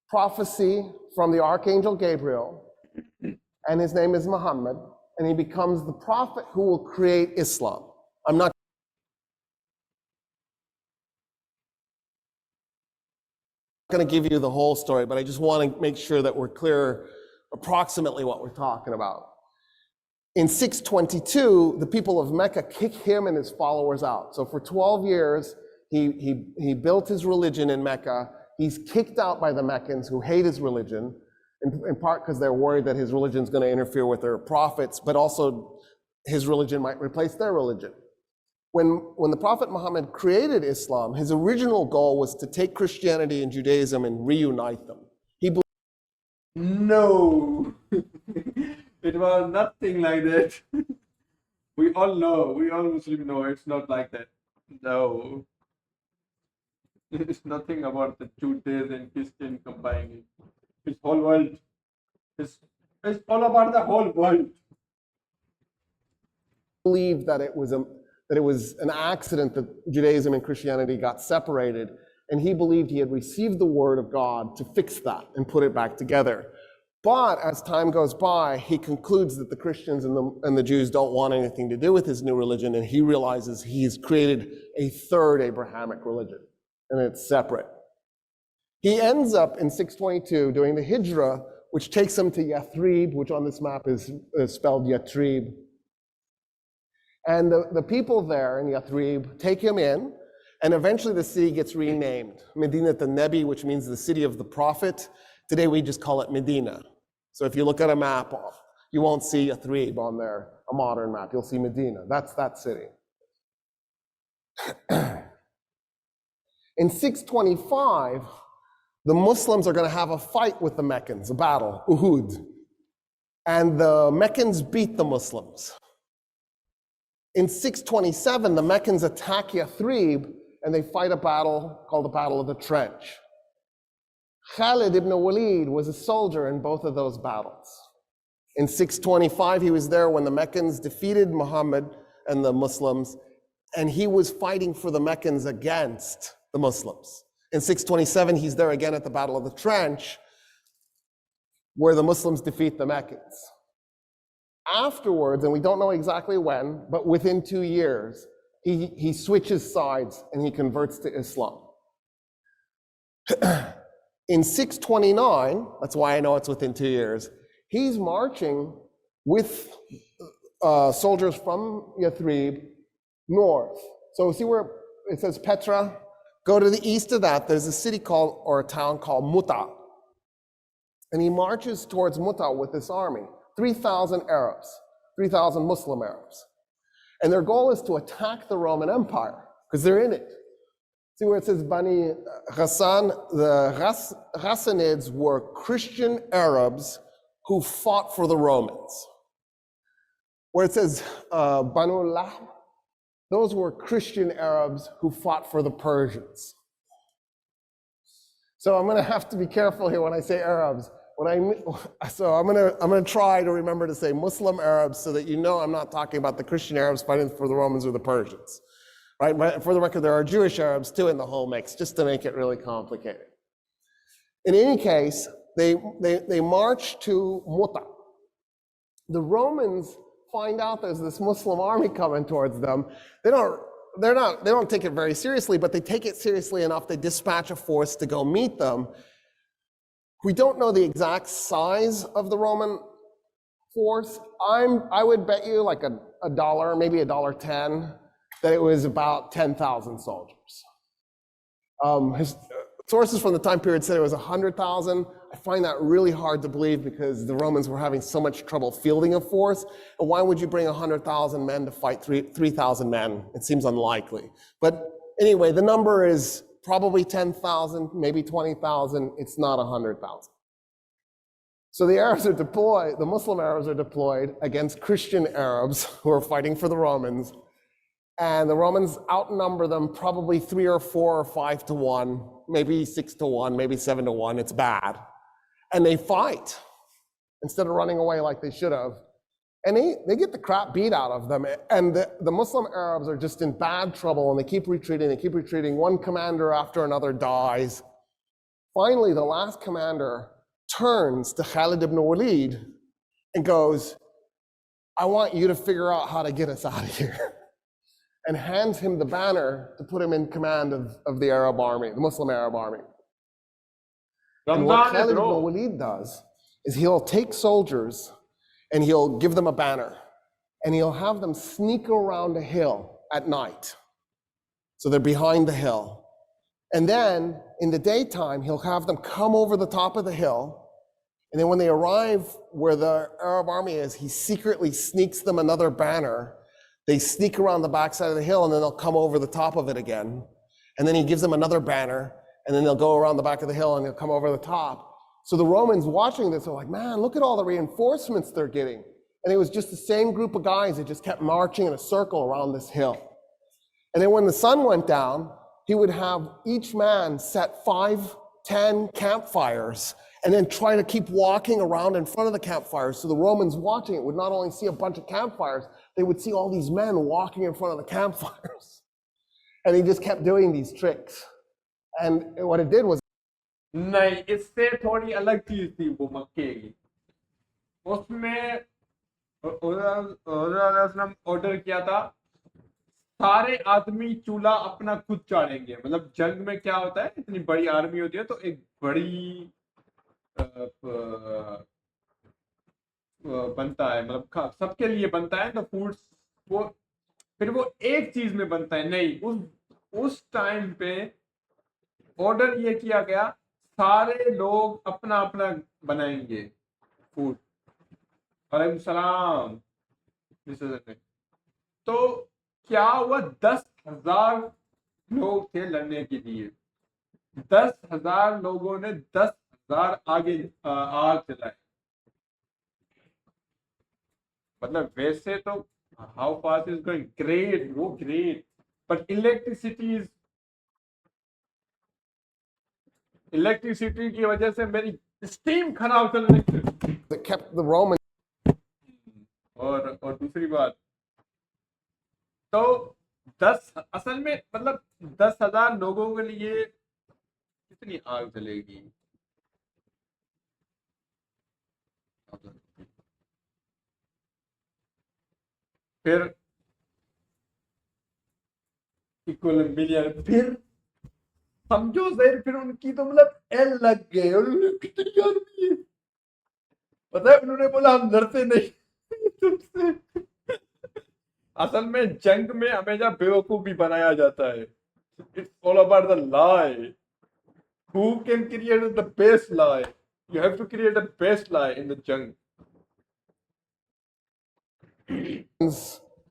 Speaker 1: prophecy from the Archangel Gabriel, and his name is Muhammad, and he becomes the prophet who will create Islam. I'm not going to give you the whole story, but I just want to make sure that we're clear approximately what we're talking about. In 622, the people of Mecca kick him and his followers out. So for 12 years, he built his religion in Mecca. He's kicked out by the Meccans who hate his religion, in part because they're worried that his religion is going to interfere with their prophets, but also his religion might replace their religion. When the Prophet Muhammad created Islam, his original goal was to take Christianity and Judaism and reunite them.
Speaker 2: No, it was nothing like that. We all Muslims know it's not like that. No, it's nothing about the Judaism and Christian combining. It's whole world. It's all about the whole world.
Speaker 1: Believed that it was an accident that Judaism and Christianity got separated, and he believed he had received the word of God to fix that and put it back together. But as time goes by, he concludes that the Christians and the Jews don't want anything to do with his new religion, and he realizes he's created a third Abrahamic religion, and it's separate. He ends up in 622 doing the Hijrah, which takes him to Yathrib, which on this map is spelled Yatrib. And the people there in Yathrib take him in, and eventually the city gets renamed Medinat al-Nabi, which means the city of the prophet. Today we just call it Medina. So if you look at a map, you won't see Yathrib on there, a modern map. You'll see Medina. That's that city. In 625, the Muslims are going to have a fight with the Meccans, a battle, Uhud. And the Meccans beat the Muslims. In 627, the Meccans attack Yathrib, and they fight a battle called the Battle of the Trench. Khalid ibn Walid was a soldier in both of those battles. In 625, he was there when the Meccans defeated Muhammad and the Muslims, and he was fighting for the Meccans against the Muslims. In 627, he's there again at the Battle of the Trench, where the Muslims defeat the Meccans. Afterwards, and we don't know exactly when, but within 2 years, he switches sides and he converts to Islam. In 629, that's why I know it's within 2 years, he's marching with soldiers from Yathrib north. So see where it says Petra? Go to the east of that, there's a city called, or a town called Muta. And he marches towards Muta with this army, 3,000 Arabs, 3,000 Muslim Arabs. And their goal is to attack the Roman Empire, because they're in it. See where it says Bani Ghassan? The Ghassanids were Christian Arabs who fought for the Romans. Where it says Banu Lahm, those were Christian Arabs who fought for the Persians. So I'm going to have to be careful here when I say Arabs. So I'm going to try to remember to say Muslim Arabs so that you know I'm not talking about the Christian Arabs fighting for the Romans or the Persians. Right? But for the record, there are Jewish Arabs too in the whole mix, just to make it really complicated. In any case, they march to Muta. The Romans find out there's this Muslim army coming towards them. They don't take it very seriously, but they take it seriously enough. They dispatch a force to go meet them. We don't know the exact size of the Roman force. I would bet you like a dollar, maybe $1.10, that it was about 10,000 soldiers. Sources from the time period said it was 100,000. I find that really hard to believe because the Romans were having so much trouble fielding a force. And why would you bring 100,000 men to fight 3,000 men? It seems unlikely. But anyway, the number is probably 10,000, maybe 20,000. It's not 100,000. So the Arabs are deployed, the Muslim Arabs are deployed against Christian Arabs who are fighting for the Romans. And the Romans outnumber them probably 3 or 4 or 5 to 1, maybe 6 to 1, maybe 7 to 1. It's bad. And they fight instead of running away like they should have. And they get the crap beat out of them. And the Muslim Arabs are just in bad trouble, and they keep retreating. One commander after another dies. Finally, the last commander turns to Khalid ibn Walid and goes, I want you to figure out how to get us out of here. And hands him the banner to put him in command of the Arab army, the Muslim Arab army. And what Khalid ibn Walid does is he'll take soldiers and he'll give them a banner, and he'll have them sneak around a hill at night. So they're behind the hill. And then in the daytime, he'll have them come over the top of the hill. And then when they arrive where the Arab army is, he secretly sneaks them another banner. They sneak around the backside of the hill, and then they'll come over the top of it again. And then he gives them another banner, and then they'll go around the back of the hill and they'll come over the top. So the Romans watching this are like, man, look at all the reinforcements they're getting. And it was just the same group of guys that just kept marching in a circle around this hill. And then when the sun went down, he would have each man set 5, 10 campfires and then try to keep walking around in front of the campfires. So the Romans watching it would not only see a bunch of campfires, they would see all these men walking in front of the campfires. And he just kept doing these tricks. And what it did was,
Speaker 2: नहीं, इससे थोड़ी अलग चीज थी वो मक्के की। उसमें उसने ऑर्डर किया था सारे आदमी चूल्हा अपना खुद चाड़ेंगे। मतलब जंग में क्या होता है, इतनी बड़ी आर्मी होती है तो एक बड़ी बनता है, मतलब सबके लिए बनता है तो फूड वो फिर वो एक चीज में बनता है। नहीं, उस टाइम पे ऑर्डर ये किया गया सारे लोग अपना अपना बनाएंगे फूड। वालेकुम सलाम। तो क्या हुआ, 10,000 लोग थे लड़ने के लिए। 10,000 लोगों ने 10,000 आगे आग चलाई। मतलब वैसे तो how fast is going, great, वो ग्रेट, बट इलेक्ट्रिसिटी की वजह से मेरी स्टीम खराब चल रही थी।
Speaker 1: that kept the Romans.
Speaker 2: और दूसरी बात, तो 10 असल में मतलब 10,000 लोगों के लिए कितनी आग जलेगी। फिर इक्वल मिलियन, फिर समझो सर, फिर उनकी तो मतलब एल लग गए, और उन्होंने कितनी आर्मी है पता है, उन्होंने बोला हम लड़ते नहीं तुमसे। असल में जंग में हमेशा बेवकूफ भी बनाया जाता है। It's all about the lie. Who can create the best lie? You have to create the best lie in the jung.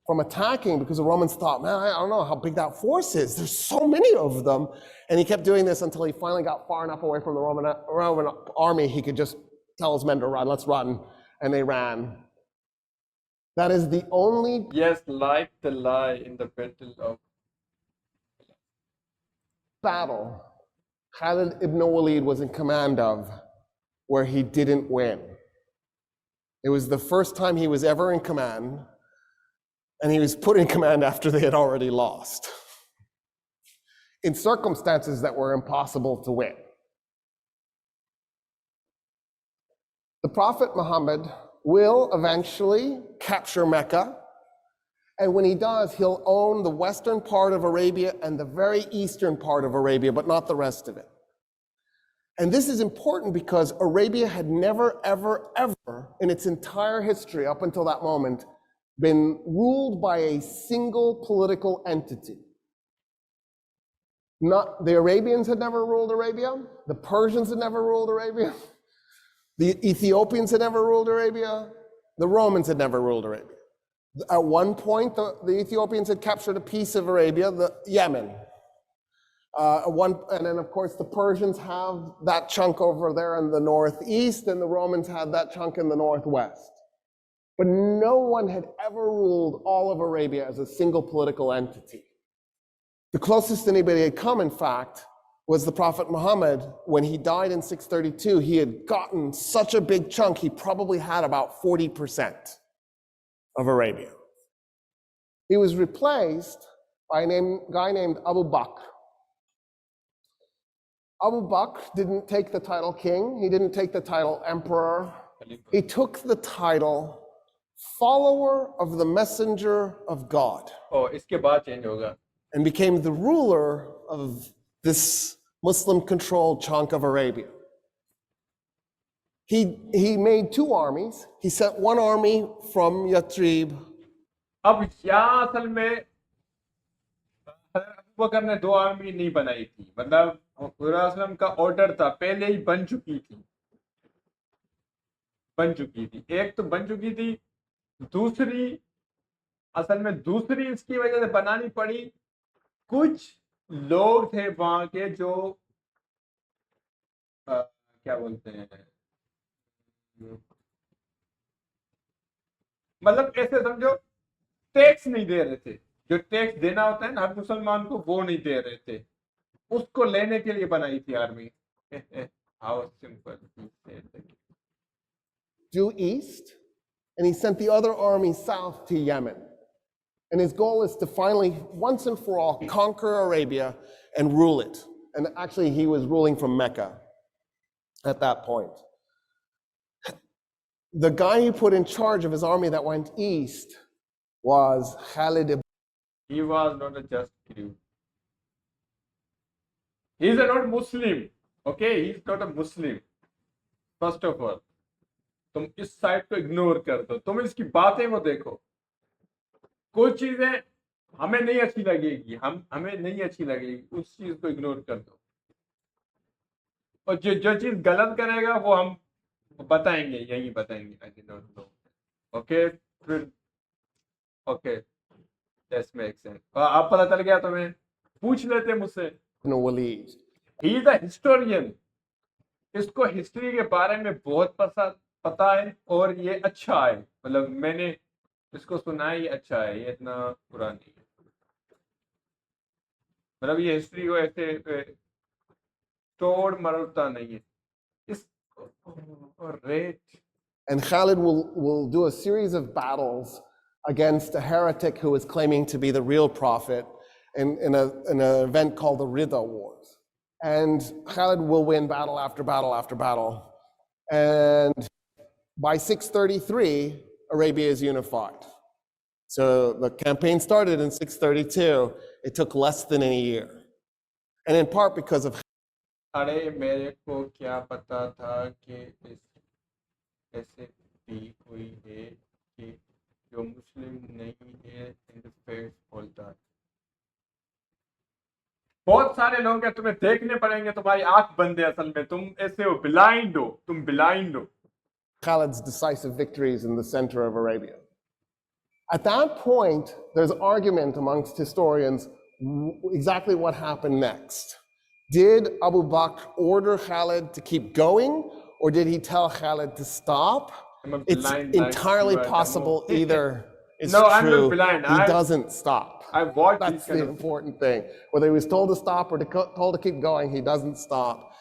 Speaker 1: From attacking because the Romans thought, man, I don't know how big that force is. There's so many of them. And he kept doing this until he finally got far enough away from the Roman army, he could just tell his men to run, let's run. And they ran. That is the only
Speaker 2: Yes, like the lie in the battle of.
Speaker 1: battle Khalid ibn Walid was in command of where he didn't win. It was the first time he was ever in command, and he was put in command after they had already lost, in circumstances that were impossible to win. The Prophet Muhammad will eventually capture Mecca, and when he does, he'll own the western part of Arabia and the very eastern part of Arabia, but not the rest of it. And this is important because Arabia had never, ever, ever in its entire history up until that moment been ruled by a single political entity. Not the Arabians had never ruled Arabia, the Persians had never ruled Arabia, the Ethiopians had never ruled Arabia, the Romans had never ruled Arabia. At one point, the Ethiopians had captured a piece of Arabia, the Yemen. And then, of course, the Persians have that chunk over there in the northeast, and the Romans had that chunk in the northwest. But no one had ever ruled all of Arabia as a single political entity. The closest anybody had come, in fact, was the Prophet Muhammad. When he died in 632, he had gotten such a big chunk, he probably had about 40% of Arabia. He was replaced by a guy named Abu Bakr. Abu Bakr didn't take the title king, he didn't take the title emperor, he took the title follower of the messenger of God.
Speaker 2: Oh, इसके बाद change होगा.
Speaker 1: And became the ruler of this Muslim-controlled chunk of Arabia. He made two armies. He sent one army from Yathrib.
Speaker 2: अब यहाँ असल में अबू बकर ने 2 army नहीं बनाई थी, मतलब हुजूर का ऑर्डर था, पहले ही बन चुकी थी, एक तो बन चुकी थी, दूसरी असल में दूसरी इसकी वजह से बनानी पड़ी, कुछ लोग थे वहां के जो क्या बोलते हैं, मतलब ऐसे समझो टैक्स नहीं दे रहे थे, जो टैक्स देना होता है ना हर मुसलमान को, वो नहीं दे रहे थे, उसको लेने के लिए बनाई थी army. How simple.
Speaker 1: Due east, and he sent the other army south to Yemen. And his goal is to finally, once and for all, conquer Arabia and rule it. And actually, he was ruling from Mecca at that point. The guy he put in charge of his army that went east was Khalid.
Speaker 2: He was not a just Jew. He is not Muslim. Okay, he is not a Muslim. First of all, तुम इस side को ignore कर दो, तुम इसकी बातें को देखो. कुछ चीजें हमें नहीं अच्छी लगेगी, हमें नहीं अच्छी लगेगी, उस चीज को इग्नोर कर दो, और जो चीज गलत करेगा वो हम बताएंगे, यही बताएंगे. ओके, फिर ओके, दैट्स मेक सेंस. आप पता चल गया तुम्हें, पूछ लेते मुझसे.
Speaker 1: Walid.
Speaker 2: He is a historian, इसको हिस्ट्री के बारे में बहुत पता है, और ये अच्छा है, मतलब मैंने इसको सुना है, ये अच्छा है, ये इतना बुरा नहीं है, मतलब ये हिस्ट्री को ऐसे तोड़ मरोड़ता नहीं है. इस rate.
Speaker 1: And Khalid will do a series of battles against a heretic who was claiming to be the real prophet in an event called the Ridda Wars. And Khalid will win battle after battle after battle. And by 633, Arabia is unified. So the campaign started in 632. It took less than a year. And in part because of
Speaker 2: अरे मेरे को क्या पता था कि इस ऐसे भी हुई है कि जो मुस्लिम नहीं है इंटरफेस बोलता है। बहुत सारे लोग हैं, तुम्हें देखने पड़ेंगे, तुम्हारी आंख बंद है, असल में तुम ऐसे हो, ब्लाइंड हो, तुम ब्लाइंड हो।
Speaker 1: Khalid's decisive victories in the center of Arabia. At that point, there's argument amongst historians exactly what happened next. Did Abu Bakr order Khalid to keep going, or did he tell Khalid to stop? It's entirely possible either is
Speaker 2: No, I'm
Speaker 1: true.
Speaker 2: not blind.
Speaker 1: He doesn't stop.
Speaker 2: I watched
Speaker 1: That's
Speaker 2: these
Speaker 1: the
Speaker 2: kind of
Speaker 1: important thing. Whether he was told to stop or told to keep going, he doesn't stop.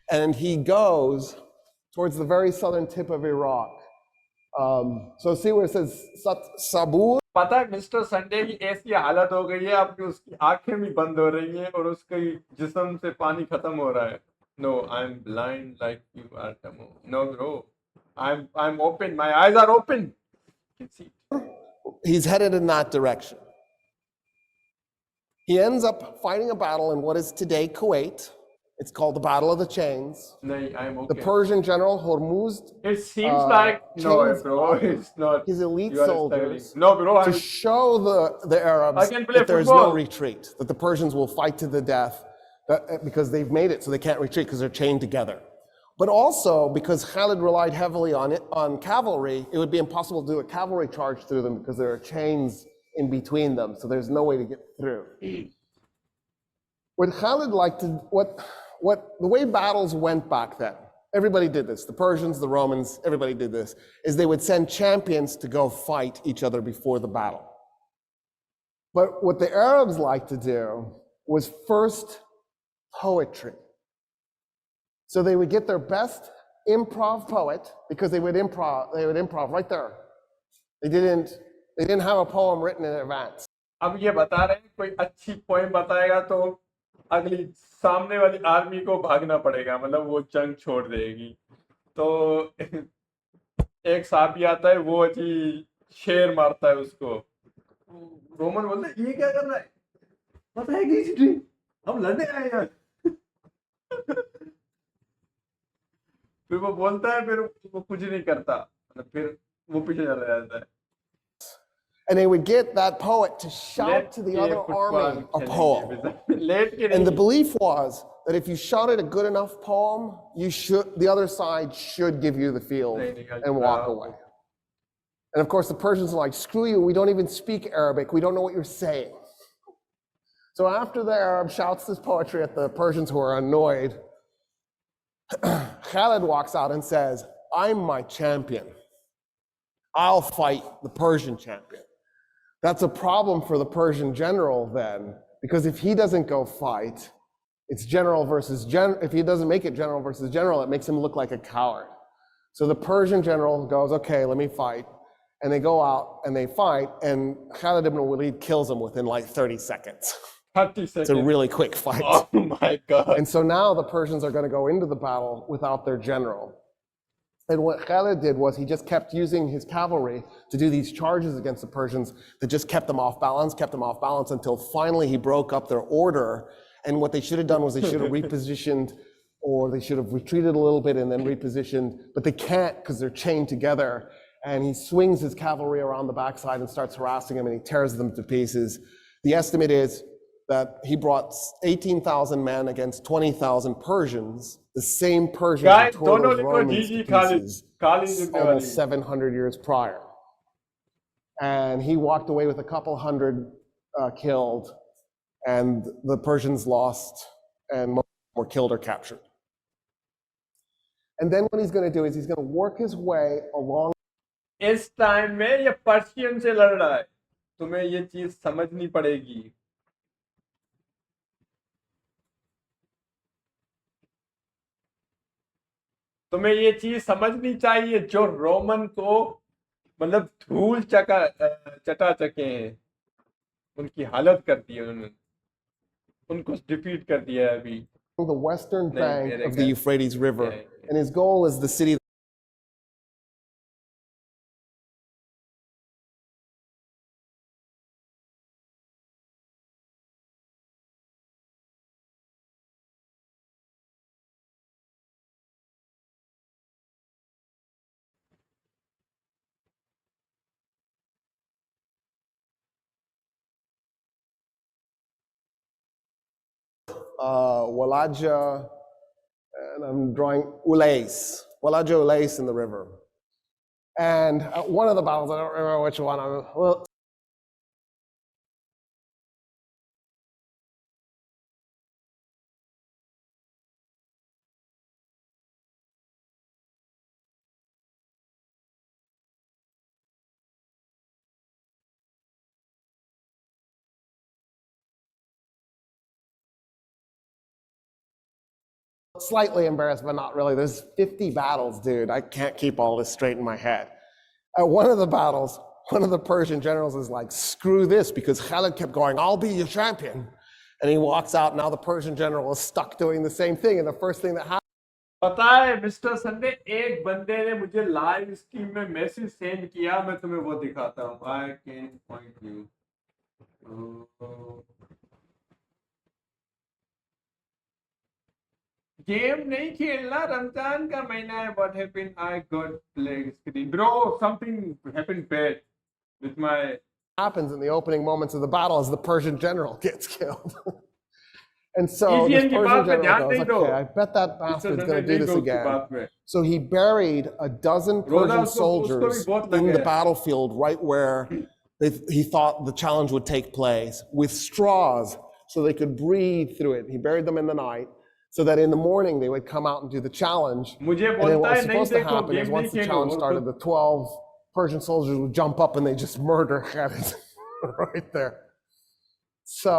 Speaker 1: And he goes towards the very southern tip of Iraq. So see where it says Sabur?
Speaker 2: पता है mister Sunday की ऐसी हालत हो गई है अब कि उसकी आंखें भी बंद हो रही हैं और उसके जिस्म से पानी खत्म हो रहा है। No I am blind like you are टमो। No bro, I am open, my eyes are open.
Speaker 1: He's headed in that direction. He ends up fighting a battle in what is today Kuwait. It's called the Battle of the Chains.
Speaker 2: No, I'm okay.
Speaker 1: The Persian general Hormuz
Speaker 2: It seems like no,
Speaker 1: chains
Speaker 2: bro. It's not.
Speaker 1: his elite
Speaker 2: You are
Speaker 1: soldiers
Speaker 2: studying. No, bro.
Speaker 1: to show the Arabs
Speaker 2: I can play
Speaker 1: that there's no
Speaker 2: football.
Speaker 1: retreat, that the Persians will fight to the death because they've made it so they can't retreat because they're chained together. But also because Khalid relied heavily on cavalry, it would be impossible to do a cavalry charge through them because there are chains in between them, so there's no way to get through. What Khalid liked to, the way battles went back then, everybody did this, the Persians, the Romans, everybody did this, is they would send champions to go fight each other before the battle. But what the Arabs liked to do was first poetry. So they would get their best improv poet, because they would improv right there. They didn't have a poem written in advance.
Speaker 2: अब ये बता रहे हैं कोई अच्छी poem बताएगा तो अगली सामने वाली आर्मी को भागना पड़ेगा, मतलब वो जंग छोड़ देगी। तो एक साहबी आता है, वो जी शेर मारता है उसको। रोमन बोलता है ये क्या कर रहा है, पता है कि हिस्ट्री हम लड़ने आए यार। फिर वो बोलता है, फिर वो कुछ नहीं करता, फिर वो पीछे चला जाता है।
Speaker 1: And they would get that poet to shout to the other army a poem. And the belief was that if you shouted a good enough poem, the other side should give you the field and walk away. And of course, the Persians are like, screw you, we don't even speak Arabic, we don't know what you're saying. So after the Arab shouts this poetry at the Persians who are annoyed, Khalid walks out and says, I'm my champion. I'll fight the Persian champion. That's a problem for the Persian general then, because if he doesn't go fight, it's general versus general. If he doesn't make it general versus general, it makes him look like a coward. So the Persian general goes, okay, let me fight. And they go out and they fight, and Khalid ibn Walid kills him within like 30 seconds.
Speaker 2: 30 seconds.
Speaker 1: It's a really quick fight.
Speaker 2: Oh my God.
Speaker 1: And so now the Persians are going to go into the battle without their general. And what Khalid did was he just kept using his cavalry to do these charges against the Persians that just kept them off balance until finally he broke up their order. And what they should have done was they should have repositioned, or they should have retreated a little bit and then repositioned, but they can't because they're chained together. And he swings his cavalry around the backside and starts harassing them, and he tears them to pieces. The estimate is that he brought 18,000 men against 20,000 Persians, the same Persians who tore those Romans to pieces almost 700 years prior. And he walked away with a couple hundred killed, and the Persians lost, and most were killed or captured. And then what he's going to do is he's going to work his way along.
Speaker 2: इस time में ये Persian से लड़ रहा है, तुम्हें ये चीज समझनी पड़ेगी। तुम्हें ये चीज समझनी चाहिए, जो रोमन को मतलब धूल चटा चके हैं, उनकी हालत कर दी है उन्होंने, उनको डिफीट कर दिया है अभी।
Speaker 1: the western
Speaker 2: नहीं
Speaker 1: bank
Speaker 2: मेरे
Speaker 1: of the
Speaker 2: घर
Speaker 1: Euphrates River,
Speaker 2: जाएंगे।
Speaker 1: and his goal is the city Walaja, and I'm drawing Walaja Ulais in the river. And one of the battles, I don't remember which one, well, slightly embarrassed, but not really. There's 50 battles, dude. I can't keep all this straight in my head. At one of the battles, one of the Persian generals is like, screw this, because Khalid kept going, I'll be your champion. And he walks out, now the Persian general is stuck doing the same thing. And the first thing that happens,
Speaker 2: पता है mister Sunday, एक बंदे ने मुझे live stream में message send किया, मैं तुम्हें वो दिखाता हूँ। I can point you. Game नहीं खेलना, रमजान का महीना है। What happened? I got black screen bro, something happened bad with my
Speaker 1: happens in the opening moments of the battle is the Persian general gets killed. And so
Speaker 2: Easy
Speaker 1: this
Speaker 2: की बात
Speaker 1: Persian
Speaker 2: पे ध्यान
Speaker 1: general
Speaker 2: नहीं
Speaker 1: goes,
Speaker 2: दो।
Speaker 1: okay, I bet that
Speaker 2: mister
Speaker 1: bastard's
Speaker 2: Sunday
Speaker 1: going to do
Speaker 2: नहीं
Speaker 1: this
Speaker 2: दो उसकी
Speaker 1: again.
Speaker 2: बात में।
Speaker 1: So he buried a dozen
Speaker 2: रोजा
Speaker 1: Persian
Speaker 2: उसको भी
Speaker 1: soldiers
Speaker 2: बहुत लग
Speaker 1: in the
Speaker 2: गया।
Speaker 1: battlefield right where he thought the challenge would take place with straws so they could breathe through it. He buried them in the night so that in the morning they would come out and do the challenge.
Speaker 2: मुझे
Speaker 1: And then
Speaker 2: बोलता
Speaker 1: what was
Speaker 2: है नहीं
Speaker 1: supposed to
Speaker 2: देखो,
Speaker 1: happen is
Speaker 2: game नहीं
Speaker 1: once the
Speaker 2: Khelo,
Speaker 1: challenge
Speaker 2: और
Speaker 1: started,
Speaker 2: खुद
Speaker 1: the 12 Persian soldiers would jump up and they just murder Khalid right there. So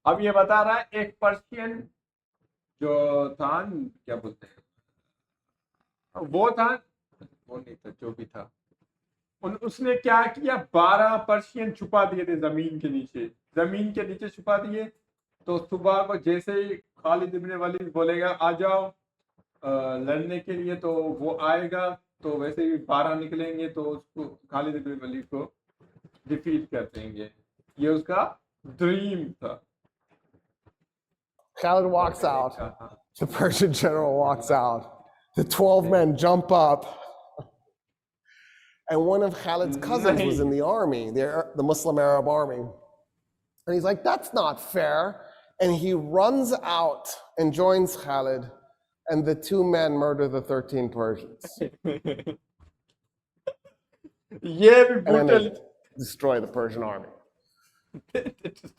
Speaker 2: अब ये बता रहा है एक पर्शियन जो था, क्या बोलते हैं, वो था, वो नहीं था, जो भी था, उसने क्या किया, 12 पर्शियन छुपा दिए थे जमीन के नीचे छुपा दिए। तो सुबह को जैसे ही खालिद इब्न वलीद बोलेगा आ जाओ लड़ने के लिए, तो वो आएगा, तो वैसे ही 12 निकलेंगे तो उसको, खालिद इब्न वलीद को डिफीट कर देंगे। ये उसका ड्रीम था।
Speaker 1: Khalid walks out, the Persian general walks out, the 12 men jump up, and one of Khalid's cousins was in the army, the Muslim Arab army. And he's like, that's not fair. And he runs out and joins Khalid, and the two men murder the 13 Persians.
Speaker 2: ये भी
Speaker 1: And then
Speaker 2: brutal।
Speaker 1: they destroy the Persian army.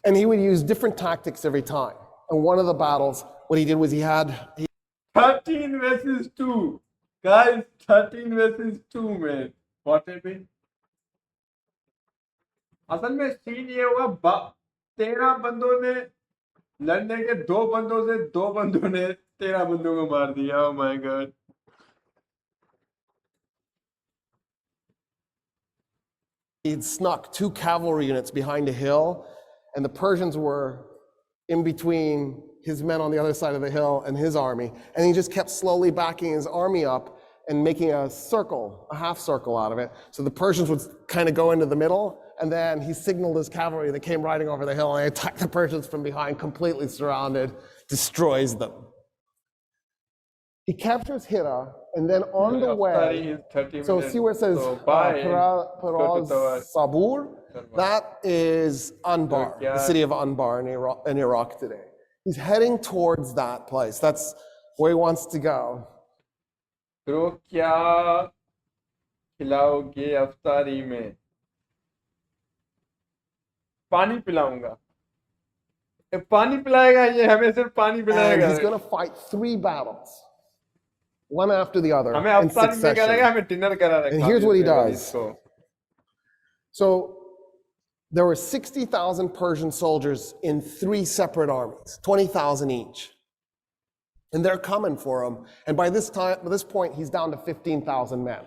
Speaker 1: And he would use different tactics every time. And one of the battles, what he did was he
Speaker 2: 13 versus 2 guys, 13 versus 2 man, what happened? असल में scene ये हुआ, 13 बंदों ने लड़ने के, 2 बंदों से 2 बंदों ने 13 बंदों को मार दिया। Oh my God.
Speaker 1: he'd snuck 2 cavalry units behind a hill, and the Persians were in between his men on the other side of the hill and his army, and he just kept slowly backing his army up and making a circle, a half circle out of it. So the Persians would kind of go into the middle, and then he signaled his cavalry that came riding over the hill, and they attacked the Persians from behind, completely surrounded, destroys them. He captures Hira, and then on the way, so see where it says Peraz Sabur? That is Anbar, the city of Anbar in Iraq today. He's heading towards that place. That's where he wants to go.
Speaker 2: तो क्या खिलाओगे अफ्तारी में? पानी पिलाऊंगा। पानी पिलाएगा ये, हमें सिर्फ पानी पिलाएगा।
Speaker 1: And he's going to fight 3 battles, one after the other,
Speaker 2: हमें
Speaker 1: in
Speaker 2: अफ्तारी में करेगा,
Speaker 1: succession.
Speaker 2: हमें डिनर कराएगा।
Speaker 1: And here's what he does. So there were 60,000 Persian soldiers in 3 separate armies, 20,000 each. And they're coming for him. And by this point, he's down to 15,000 men.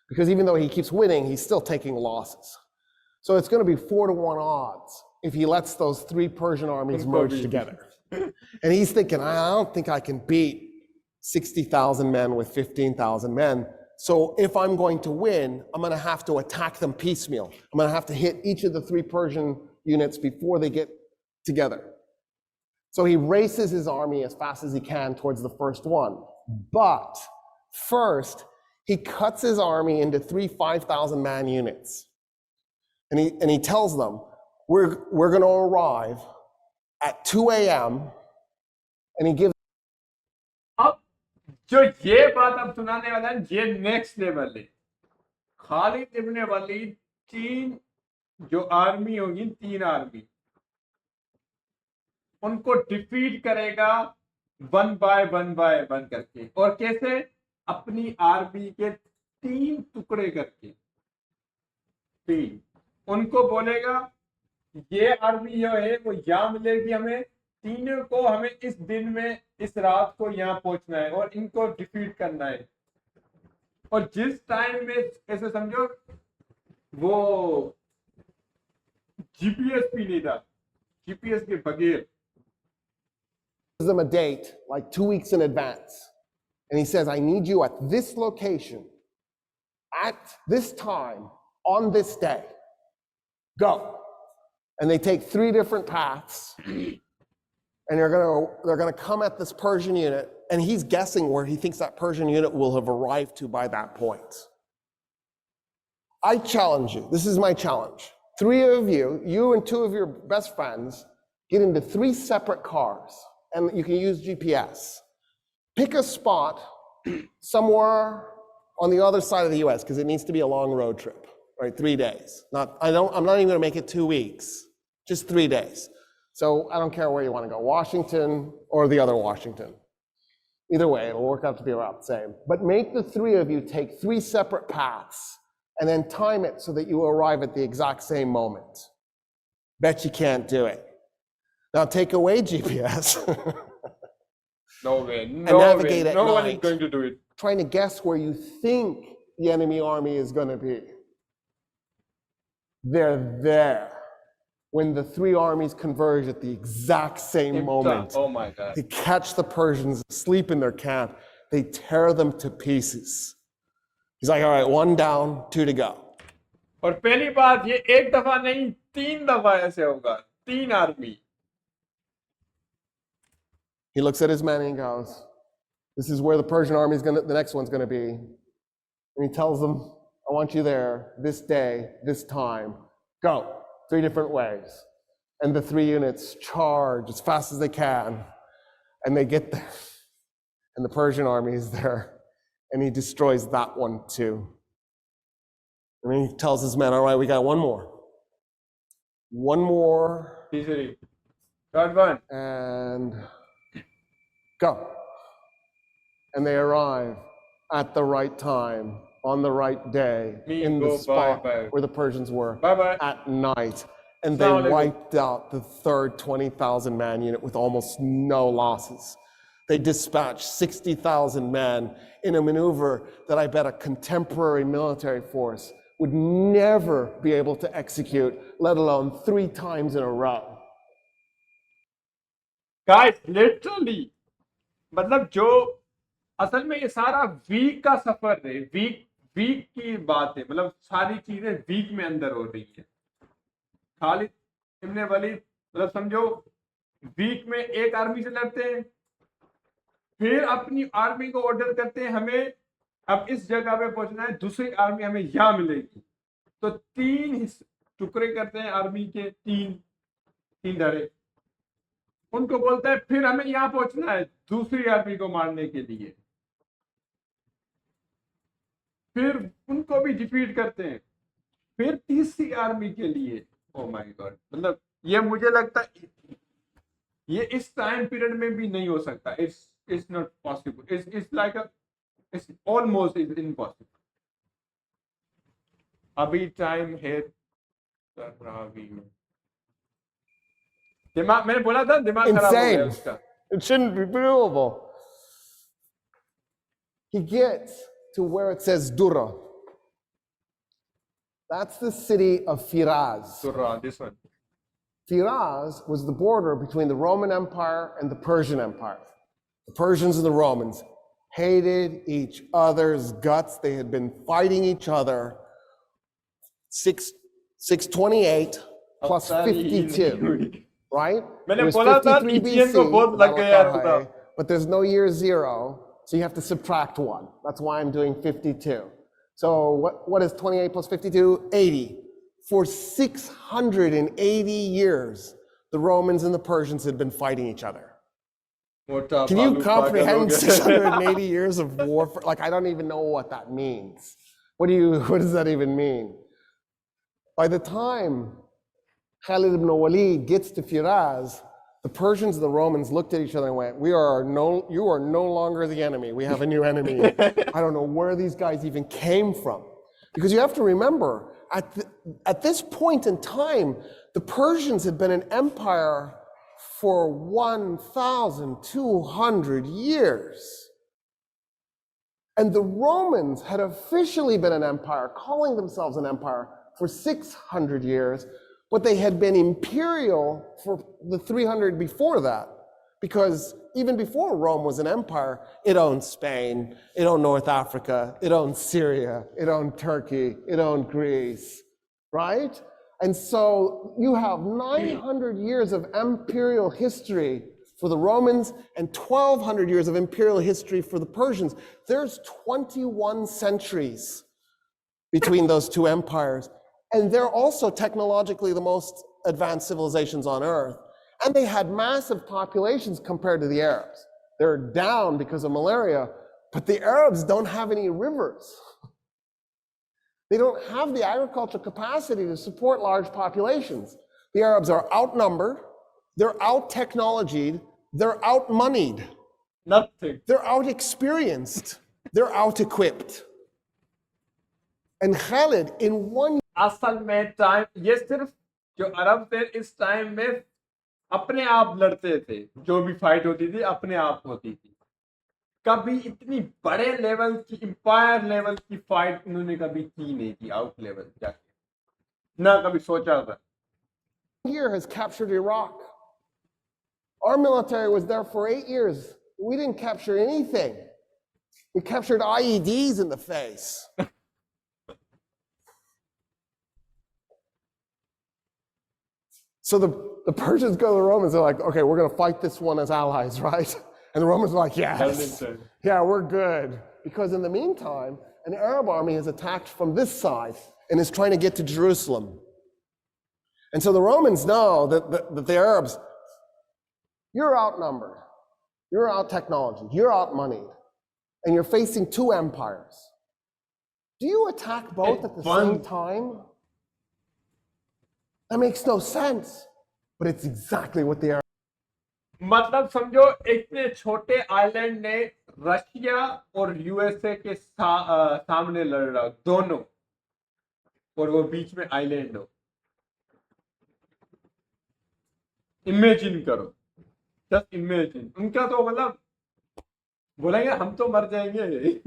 Speaker 1: because even though he keeps winning, he's still taking losses. So it's going to be 4-1 odds if he lets those three Persian armies merge together. And he's thinking, I don't think I can beat 60,000 men with 15,000 men. So if I'm going to win, I'm going to have to attack them piecemeal. I'm going to have to hit each of the three Persian units before they get together. So he races his army as fast as he can towards the first one. But first, he cuts his army into three 5,000 man units. And he tells them, we're going to arrive at 2 a.m. And he gives.
Speaker 2: अब जो ये बात अब सुनाने वाला है ये next level है। खालिद इब्ने वलीद तीन जो आर्मी होगी, तीन आर्मी उनको डिफीट करेगा वन बाय वन करके। और कैसे? अपनी आर्मी के तीन टुकड़े करके। तीन उनको बोलेगा ये आर्मी जो है वो यहाँ मिलेगी हमें, तीनों को हमें इस दिन में इस रात को यहाँ पहुंचना है और इनको डिफीट करना है। और जिस टाइम में ऐसे समझो वो जीपीएस भी नहीं था, जीपीएस के बगैर।
Speaker 1: Gives them a date like 2 weeks in advance. And he says, I need you at this location, at this time, on this day. Go. And they take 3 different paths. And they're going to come at this Persian unit. And he's guessing where he thinks that Persian unit will have arrived to by that point. I challenge you. This is my challenge. 3 of you, you and 2 of your best friends, get into 3 separate cars. And you can use GPS. Pick a spot somewhere on the other side of the US, because it needs to be a long road trip, right? 3 days. I'm not even gonna make it 2 weeks, just 3 days. So I don't care where you wanna go, Washington or the other Washington. Either way, it'll work out to be about the same. But make the 3 of you take 3 separate paths and then time it so that you arrive at the exact same moment. Bet you can't do it. Now take away GPS.
Speaker 2: No way,
Speaker 1: and
Speaker 2: no
Speaker 1: navigate
Speaker 2: way,
Speaker 1: at
Speaker 2: no
Speaker 1: night,
Speaker 2: one is going to do it.
Speaker 1: trying to guess where you think the enemy army is going to be. They're there when the 3 armies converge at the exact same moment.
Speaker 2: Oh my God.
Speaker 1: They catch the Persians asleep in their camp. They tear them to pieces. He's like, all right, 1 down, 2 to go.
Speaker 2: और पहली बात ये एक दफा नहीं 3 दफा ऐसे होगा, 3 army.
Speaker 1: He looks at his men and he goes, this is where the Persian army is the next one's going to be. And he tells them, I want you there this day, this time. Go. 3 different ways. And the 3 units charge as fast as they can. And they get there. And the Persian army is there. And he destroys that one too. And then he tells his men, all right, we got 1 more. 1 more.
Speaker 2: Easily. Third one.
Speaker 1: And go. And they arrive at the right time, on the right day, in the spot where the Persians were at night. And they wiped out the 3rd 20,000 man unit with almost no losses. They dispatched 60,000 men in a maneuver that I bet a contemporary military force would never be able to execute, let alone 3 times in a row.
Speaker 2: Guys, literally, मतलब जो असल में ये सारा week का सफर है, week की बात है, मतलब सारी चीजें वीक में अंदर हो रही है। खालिद इब्ने वलीद मतलब समझो वीक में एक आर्मी से लड़ते हैं, फिर अपनी आर्मी को ऑर्डर करते हैं हमें अब इस जगह पे पहुंचना है, दूसरी आर्मी हमें यहाँ मिलेगी। तो 3 टुकड़े करते हैं आर्मी के, 3 धड़े। उनको बोलता है फिर हमें यहाँ पहुंचना है दूसरी आर्मी को मारने के लिए, फिर उनको भी डिफीट करते हैं, फिर तीसरी आर्मी के लिए। ओ माय गॉड, मतलब ये मुझे लगता है ये इस टाइम पीरियड में भी नहीं हो सकता। It's not possible, it's like it's almost impossible. अभी टाइम है दिमाग, मैंने बोला था दिमाग खराब हो गया उसका।
Speaker 1: It shouldn't be doable. He gets to where it says Dura. That's the city of Firaz.
Speaker 2: Surah, this one.
Speaker 1: Firaz was the border between the Roman Empire and the Persian Empire. The Persians and the Romans hated each other's guts. They had been fighting each other 628 plus 52, right?
Speaker 2: मैंने
Speaker 1: It was
Speaker 2: बोला था
Speaker 1: 53
Speaker 2: इथियन को
Speaker 1: BC,
Speaker 2: बहुत लग गया यार
Speaker 1: Battle of
Speaker 2: खुदा.
Speaker 1: Carrhae, but there's no year zero, so you have to subtract one. That's why I'm doing 52. So what is 28 plus 52? 80. For 680 years, the Romans and the Persians had been fighting each other.
Speaker 2: मोटा
Speaker 1: Can you
Speaker 2: बालू
Speaker 1: comprehend
Speaker 2: पागल हो गया.
Speaker 1: 680 years of warfare? Like, I don't even know what that means. What does that even mean? By the time Khalid ibn Walid gets to Firaz, the Persians and the Romans looked at each other and went, you are no longer the enemy. We have a new enemy. I don't know where these guys even came from. Because you have to remember, at this point in time, the Persians had been an empire for 1,200 years. And the Romans had officially been an empire, calling themselves an empire, for 600 years, but they had been imperial for the 300 before that. Because even before Rome was an empire, it owned Spain, it owned North Africa, it owned Syria, it owned Turkey, it owned Greece, right? And so you have 900 years of imperial history for the Romans and 1,200 years of imperial history for the Persians. There's 21 centuries between those two empires. And they're also technologically the most advanced civilizations on earth. And they had massive populations compared to the Arabs. They're down because of malaria, but the Arabs don't have any rivers. They don't have the agricultural capacity to support large populations. The Arabs are outnumbered, they're out-technologied, they're out-moneyed.
Speaker 2: Nothing.
Speaker 1: They're out-experienced, they're out-equipped. And Khalid, in one
Speaker 2: असल में time ये सिर्फ जो अरब थे इस time में अपने आप लड़ते थे. जो भी फाइट होती थी अपने आप होती थी. कभी इतनी बड़े लेवल की एम्पायर लेवल की फाइट उन्होंने कभी की नहीं थी आउट लेवल जाके. ना कभी सोचा था.
Speaker 1: year has captured Iraq. Our military was there for 8 years. We didn't capture anything. We captured IEDs in the face. So the Persians go to the Romans, they're like, okay, we're going to fight this one as allies, right? And the Romans are like, yes, yeah, we're good. Because in the meantime, an Arab army has attacked from this side and is trying to get to Jerusalem. And so the Romans know that the Arabs, you're outnumbered, you're out-technology, you're out-moneyed, and you're facing two empires. Do you attack both at the same time? That makes no sense, but it's exactly what they are.
Speaker 2: मतलब समझो इतने छोटे island ने Russia और USA के सामने लड़ रहा हो, दोनों, और वो बीच में आइलैंड हो. इमेजिन करो, जस्ट इमेजिन. उनका तो मतलब बोलेंगे हम तो मर जाएंगे.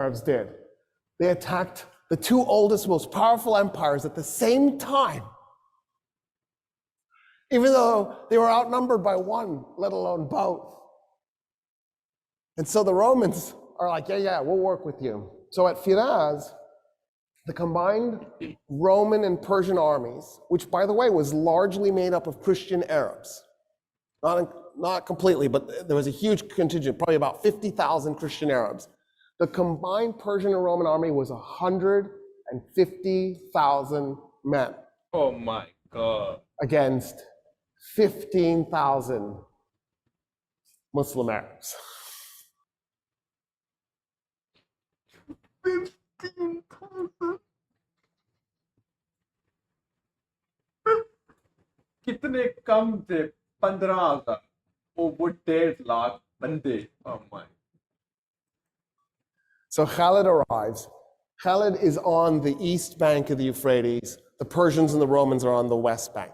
Speaker 1: Arabs did. They attacked the two oldest, most powerful empires at the same time, even though they were outnumbered by one, let alone both. And so the Romans are like, yeah, we'll work with you. So at Firaz, the combined Roman and Persian armies, which by the way was largely made up of Christian Arabs, not completely, but there was a huge contingent, probably about 50,000 Christian Arabs. The combined Persian and Roman army was 150,000 men.
Speaker 2: Oh my God.
Speaker 1: Against 15,000 Muslim Arabs.
Speaker 2: 15,000. कितने कम थे? 15,000. वो 1.5 लाख बंदे. Oh my.
Speaker 1: So Khalid arrives. Khalid is on the east bank of the Euphrates. The Persians and the Romans are on the west bank.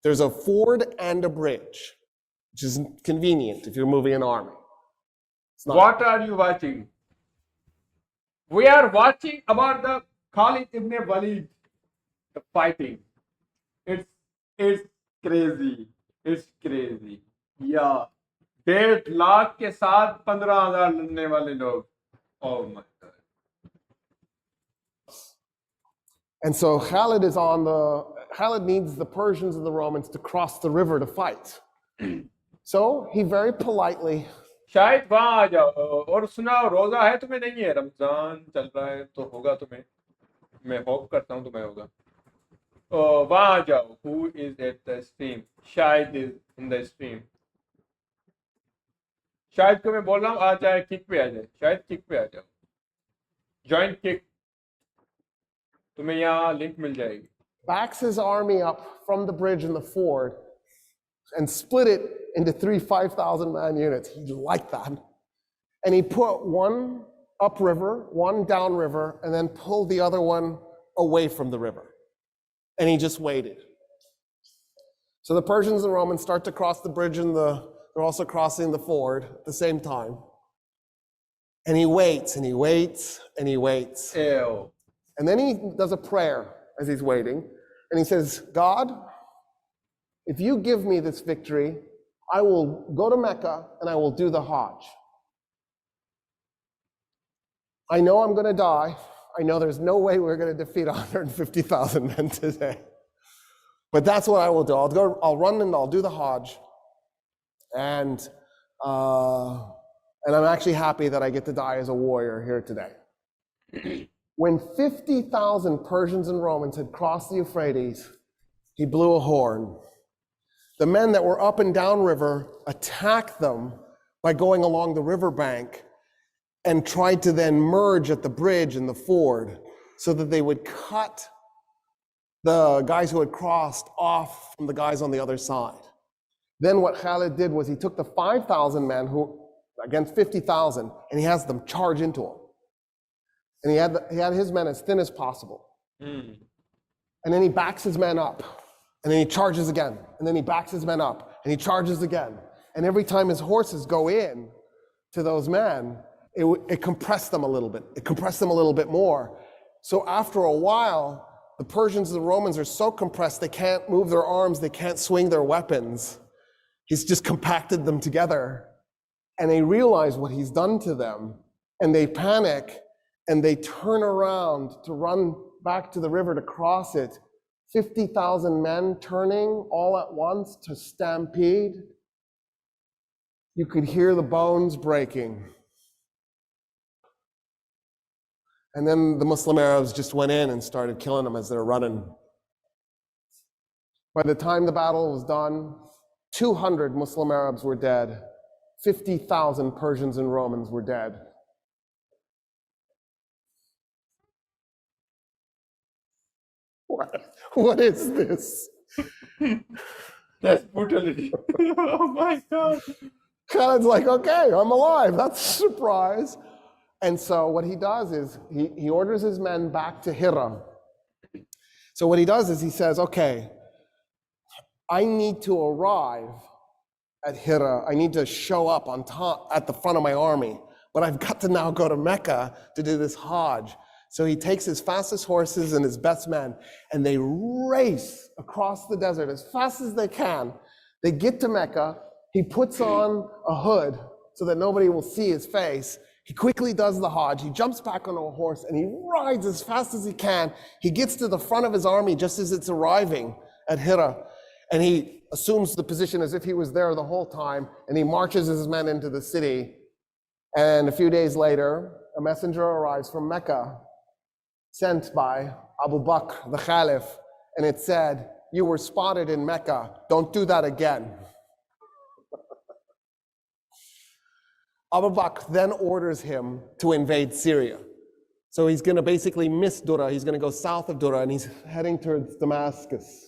Speaker 1: There's a ford and a bridge, which is convenient if you're moving an army.
Speaker 2: What are you watching? We are watching about the Khalid ibn Walid, the fighting. It's crazy. It's crazy. Yeah. 1.5 lakh के साथ 15,000 लड़ने वाले लोग. Oh my God.
Speaker 1: And so Khalid needs the Persians and the Romans to cross the river to fight. So he very politely,
Speaker 2: शायद वहां आ जाओ और सुनाओ रोजा है तुम्हें नहीं है रमजान चल रहा है तो होगा तुम्हें मैं होप करता हूँ तुम्हें होगा वहां आ जाओ who is at the stream शायद is in the stream शायद को मैं बोल रहा हूँ आ जाए किक पे आ जाए शायद किक पे आ जाओ जॉइन किक तुम्हें यहाँ लिंक मिल जाएगी
Speaker 1: backs his army up from the bridge in the ford and split it into 3 5,000 man units. He liked that. And he put one upriver, one downriver, and then pulled the other one away from the river. And he just waited. So the Persians and Romans start to cross the bridge and they're also crossing the ford at the same time. And he waits and he waits and he waits.
Speaker 2: Ew.
Speaker 1: And then he does a prayer as he's waiting. And he says, God, if you give me this victory, I will go to Mecca and I will do the Hajj. I know I'm going to die. I know there's no way we're going to defeat 150,000 men today. But that's what I will do. I'll run and I'll do the Hajj. And I'm actually happy that I get to die as a warrior here today. When 50,000 Persians and Romans had crossed the Euphrates, he blew a horn. The men that were up and down river attacked them by going along the riverbank and tried to then merge at the bridge and the ford so that they would cut the guys who had crossed off from the guys on the other side. Then what Khalid did was he took the 5,000 men who against 50,000 and he has them charge into him. And he had his men as thin as possible. And then he backs his men up. And then he charges again. And then he backs his men up. And he charges again. And every time his horses go in to those men, it compressed them a little bit. It compressed them a little bit more. So after a while, the Persians and the Romans are so compressed, they can't move their arms, they can't swing their weapons. He's just compacted them together. And they realize what he's done to them. And they panic. And they turn around to run back to the river to cross it. 50,000 men turning all at once to stampede. You could hear the bones breaking. And then the Muslim Arabs just went in and started killing them as they're running. By the time the battle was done, 200 Muslim Arabs were dead. 50,000 Persians and Romans were dead. What is this?
Speaker 2: That's brutality. Oh my God.
Speaker 1: Khalid's like, okay, I'm alive. That's a surprise. And so what he does is he orders his men back to Hira. So what he does is he says, okay, I need to arrive at Hira. I need to show up on top at the front of my army. But I've got to now go to Mecca to do this Hajj. So he takes his fastest horses and his best men, and they race across the desert as fast as they can. They get to Mecca. He puts on a hood so that nobody will see his face. He quickly does the Hajj. He jumps back on a horse, and he rides as fast as he can. He gets to the front of his army just as it's arriving at Hira, and he assumes the position as if he was there the whole time, and he marches his men into the city. And a few days later, a messenger arrives from Mecca, sent by Abu Bakr, the Caliph, and it said, you were spotted in Mecca. Don't do that again. Abu Bakr then orders him to invade Syria. So he's going to basically miss Dura. He's going to go south of Dura, and he's heading towards Damascus.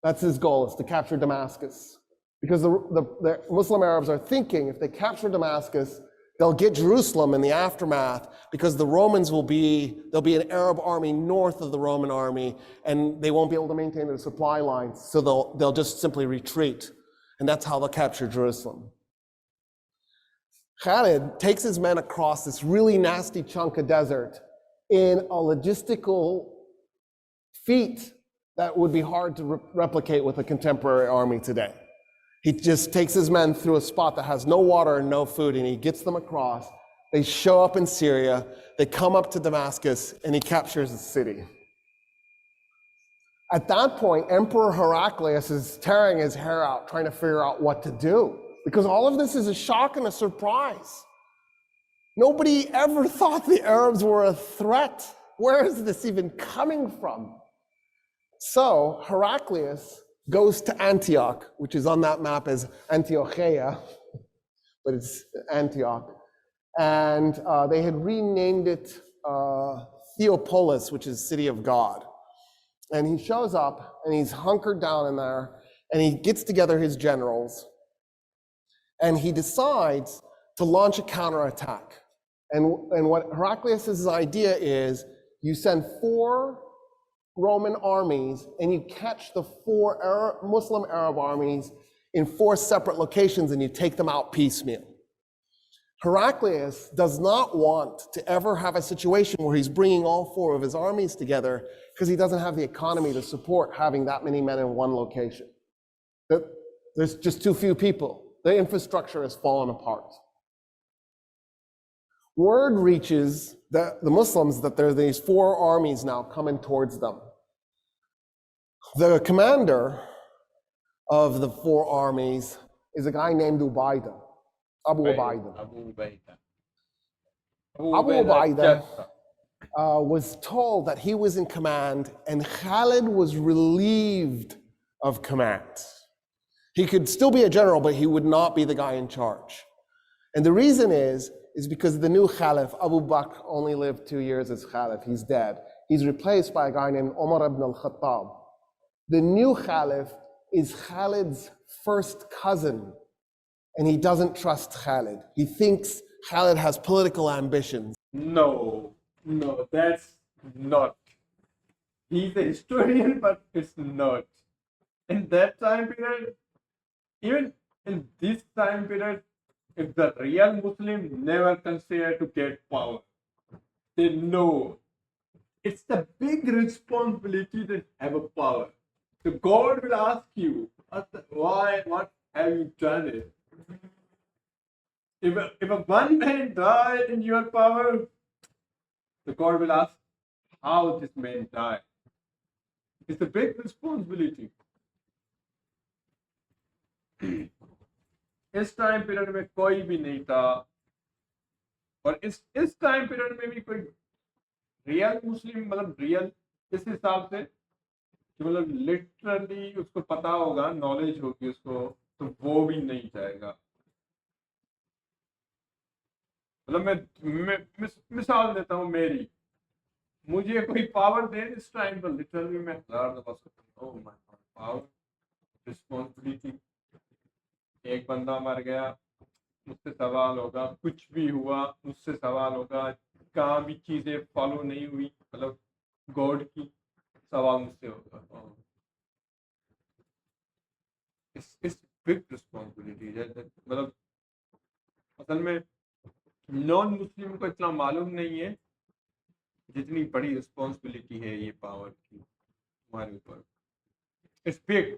Speaker 1: That's his goal, is to capture Damascus. Because the Muslim Arabs are thinking if they capture Damascus, they'll get Jerusalem in the aftermath, because the Romans there'll be an Arab army north of the Roman army, and they won't be able to maintain their supply lines, so they'll just simply retreat. And that's how they'll capture Jerusalem. Khalid takes his men across this really nasty chunk of desert in a logistical feat that would be hard to replicate with a contemporary army today. He just takes his men through a spot that has no water and no food, and he gets them across. They show up in Syria, they come up to Damascus, and he captures the city. At that point, Emperor Heraclius is tearing his hair out, trying to figure out what to do, because all of this is a shock and a surprise. Nobody ever thought the Arabs were a threat. Where is this even coming from? So Heraclius goes to Antioch, which is on that map as Antiocheia, but it's Antioch. And they had renamed it Theopolis, which is City of God. And he shows up, and he's hunkered down in there, and he gets together his generals, and he decides to launch a counterattack. And what Heraclius' idea is, you send 4 Roman armies, and you catch the 4 Muslim Arab armies in 4 separate locations, and you take them out piecemeal. Heraclius does not want to ever have a situation where he's bringing all 4 of his armies together, because he doesn't have the economy to support having that many men in one location. There's just too few people. The infrastructure has fallen apart. Word reaches the Muslims that there are these 4 armies now coming towards them. The commander of the 4 armies is a guy named Ubaidah, Abu Ubaidah. Abu Ubaidah was told that he was in command, and Khalid was relieved of command. He could still be a general, but he would not be the guy in charge. And the reason is because the new Khalif, Abu Bakr, only lived 2 years as Khalif. He's dead. He's replaced by a guy named Umar ibn al-Khattab. The new Khalif is Khalid's first cousin, and he doesn't trust Khalid. He thinks Khalid has political ambitions.
Speaker 2: No, that's not. He's a historian, but it's not. In that time period, even in this time period, if the real Muslim never consider to get power, they know it's the big responsibility to have a power. So God will ask you, why, what have you done it? If a one man died in your power, the God will ask how this man died. It's a big responsibility. इस time period में कोई भी नहीं था, और इस time period में भी कोई रियल मुस्लिम, मतलब रियल इस हिसाब से कि मतलब लिटरली उसको पता होगा, नॉलेज होगी उसको, तो वो भी नहीं जाएगा. मतलब मैं मिसाल देता हूँ मेरी, मुझे कोई पावर दे इस टाइम पर, लिटरली मैं 1000 दफा सोचता हूँ, पावर, रिस्पॉन्सिबिलिटी. एक बंदा मर गया, मुझसे सवाल होगा, कुछ भी हुआ मुझसे सवाल होगा, कहाँ भी चीजें फॉलो नहीं हुई, मतलब गॉड की सवाल मुझसे होगा. It's big responsibility. मतलब असल में नॉन मुस्लिम को इतना मालूम नहीं है जितनी बड़ी रिस्पॉन्सिबिलिटी है ये पावर की हमारे ऊपर. It's big,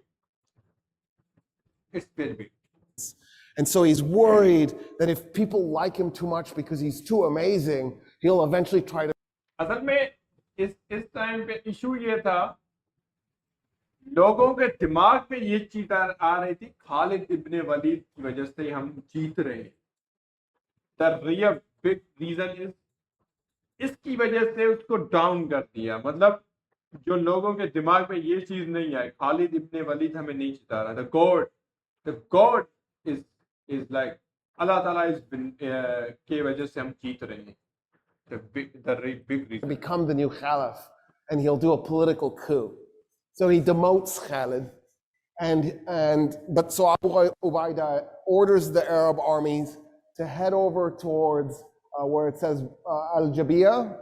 Speaker 2: it's very big.
Speaker 1: And so he's worried that if people like him too much because he's too amazing, he'll eventually try to.
Speaker 2: असल में इस टाइम पे इशू ये था, लोगों के दिमाग में ये चीज आ रही थी, खालिद इब्ने वलीद की वजह से हम जीत रहे हैं. The real big reason is, इसकी वजह से उसको डाउन कर दिया. मतलब जो लोगों के दिमाग में ये चीज नहीं आई, खालिद इब्ने वलीद हमें नहीं जिता रहा. The God is like Allah Ta'ala is के वजह से हम जीत रहे हैं. The big reason.
Speaker 1: Become the new Khalif, and he'll do a political coup. So he demotes Khalid, but so Abu Ubaidah orders the Arab armies to head over towards where it says Al-Jabiyah.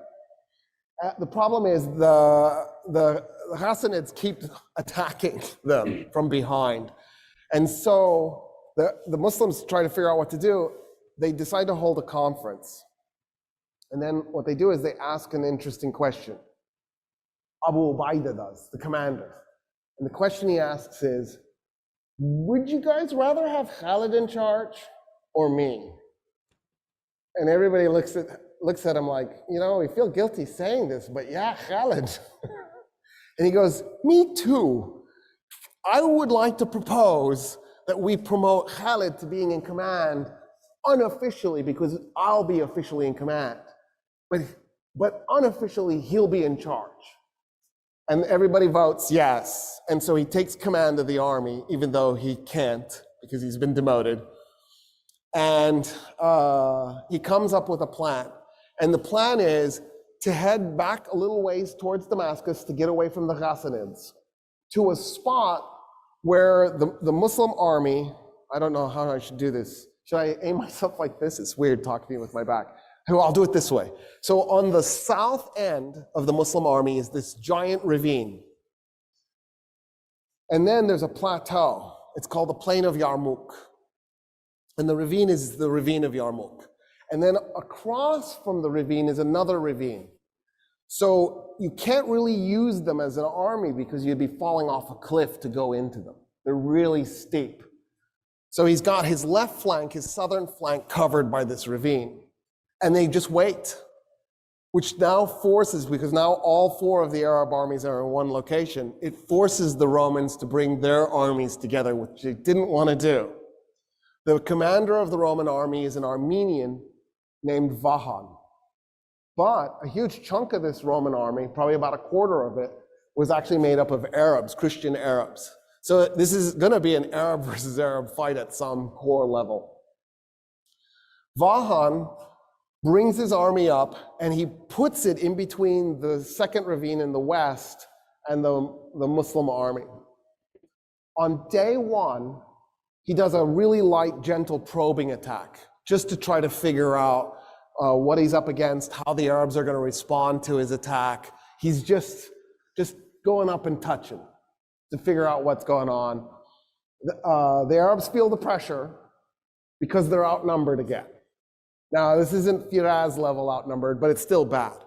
Speaker 1: The problem is the Hassanids keep attacking them from behind, and so the Muslims try to figure out what to do. they decide to hold a conference. And then what they do is they ask an interesting question. Abu Ubaidah does, the commander. And the question he asks is, would you guys rather have Khalid in charge or me? And everybody looks at him like, you know, we feel guilty saying this, but yeah, Khalid. And he goes, me too. I would like to propose that we promote Khalid to being in command unofficially, because I'll be officially in command. But unofficially, he'll be in charge. And everybody votes yes. And so he takes command of the army, even though he can't, because he's been demoted. And he comes up with a plan. And the plan is to head back a little ways towards Damascus to get away from the Ghassanids, to a spot where the Muslim army, I don't know how I should do this. Should I aim myself like this? It's weird talking to you with my back. I'll do it this way. So on the south end of the Muslim army is this giant ravine. And then there's a plateau. It's called the Plain of Yarmouk. And the ravine is the ravine of Yarmouk. And then across from the ravine is another ravine. So you can't really use them as an army because you'd be falling off a cliff to go into them. They're really steep. So he's got his left flank, his southern flank, covered by this ravine. And they just wait, which now forces, because now all four of the Arab armies are in one location, it forces the Romans to bring their armies together, which they didn't want to do. The commander of the Roman army is an Armenian named Vahan. But a huge chunk of this Roman army, probably about a quarter of it, was actually made up of Arabs, Christian Arabs. So this is going to be an Arab versus Arab fight at some core level. Vahan brings his army up and he puts it in between the second ravine in the west and the Muslim army. On day one, he does a really light, gentle probing attack, just to try to figure out what he's up against, how the Arabs are going to respond to his attack. He's just going up and touching to figure out what's going on. The Arabs feel the pressure because they're outnumbered again. Now, this isn't Firaz level outnumbered, but it's still bad.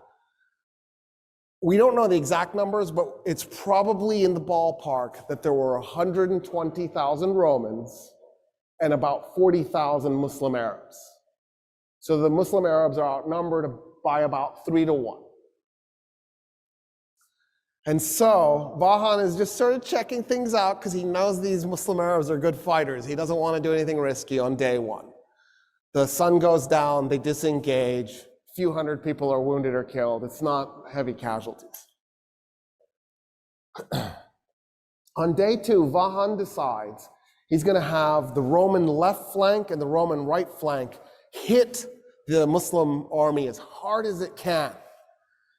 Speaker 1: We don't know the exact numbers, but it's probably in the ballpark that there were 120,000 Romans and about 40,000 Muslim Arabs. So the Muslim Arabs are outnumbered by about 3 to 1. And so Vahan is just sort of checking things out because he knows these Muslim Arabs are good fighters. He doesn't want to do anything risky on day one. The sun goes down, they disengage, a few hundred people are wounded or killed. It's not heavy casualties. On day two, Vahan decides he's going to have the Roman left flank and the Roman right flank hit the Muslim army as hard as it can,